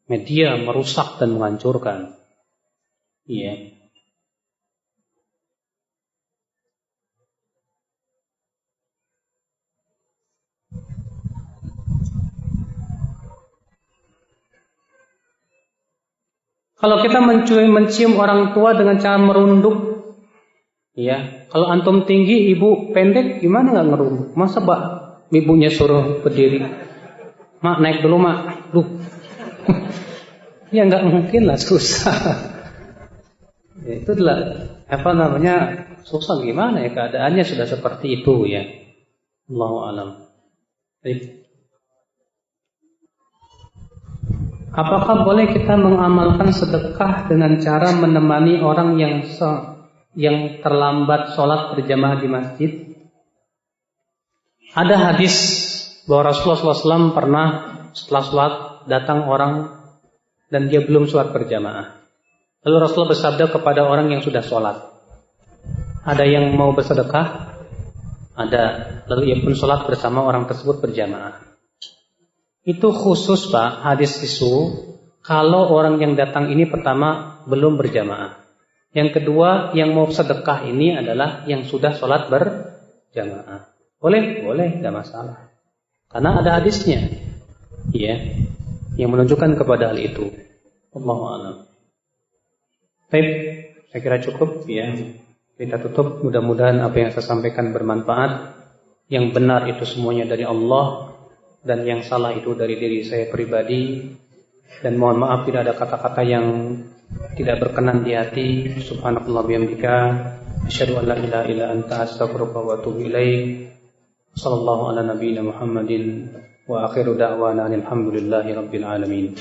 Media merusak dan menghancurkan. Iya. Kalau kita mencium orang tua dengan cara merunduk, ya. Kalau antum tinggi, ibu pendek, gimana nggak ngerunduk? Masa ibunya suruh berdiri? Mak naik dulu mak, ya nggak mungkin lah, susah. Ya, itu adalah susah gimana ya keadaannya sudah seperti itu ya. Allahu a'lam. Apakah boleh kita mengamalkan sedekah dengan cara menemani orang yang terlambat sholat berjamaah di masjid? Ada hadis bahwa Rasulullah SAW pernah setelah sholat datang orang dan dia belum sholat berjamaah. Lalu Rasulullah bersabda kepada orang yang sudah sholat, ada yang mau bersedekah? Ada. Lalu ia pun sholat bersama orang tersebut berjamaah. Itu khusus Pak, hadis itu kalau orang yang datang ini pertama belum berjamaah. Yang kedua yang mau sedekah ini adalah yang sudah sholat berjamaah. Boleh, tidak masalah. Karena ada hadisnya, ya, yang menunjukkan kepada hal itu. Allahu a'lam. Baik, saya kira cukup ya. Kita tutup. Mudah-mudahan apa yang saya sampaikan bermanfaat. Yang benar itu semuanya dari Allah, dan yang salah itu dari diri saya pribadi. Dan mohon maaf tidak ada kata-kata yang tidak berkenan di hati. Subhanallah bihamdika, asyhadu an la ilaha illa anta, astaghfiruka wa atubu ilaik. Sallallahu ala nabiyyina Muhammadin wa akhiru da'wana alhamdulillahi rabbil alamin.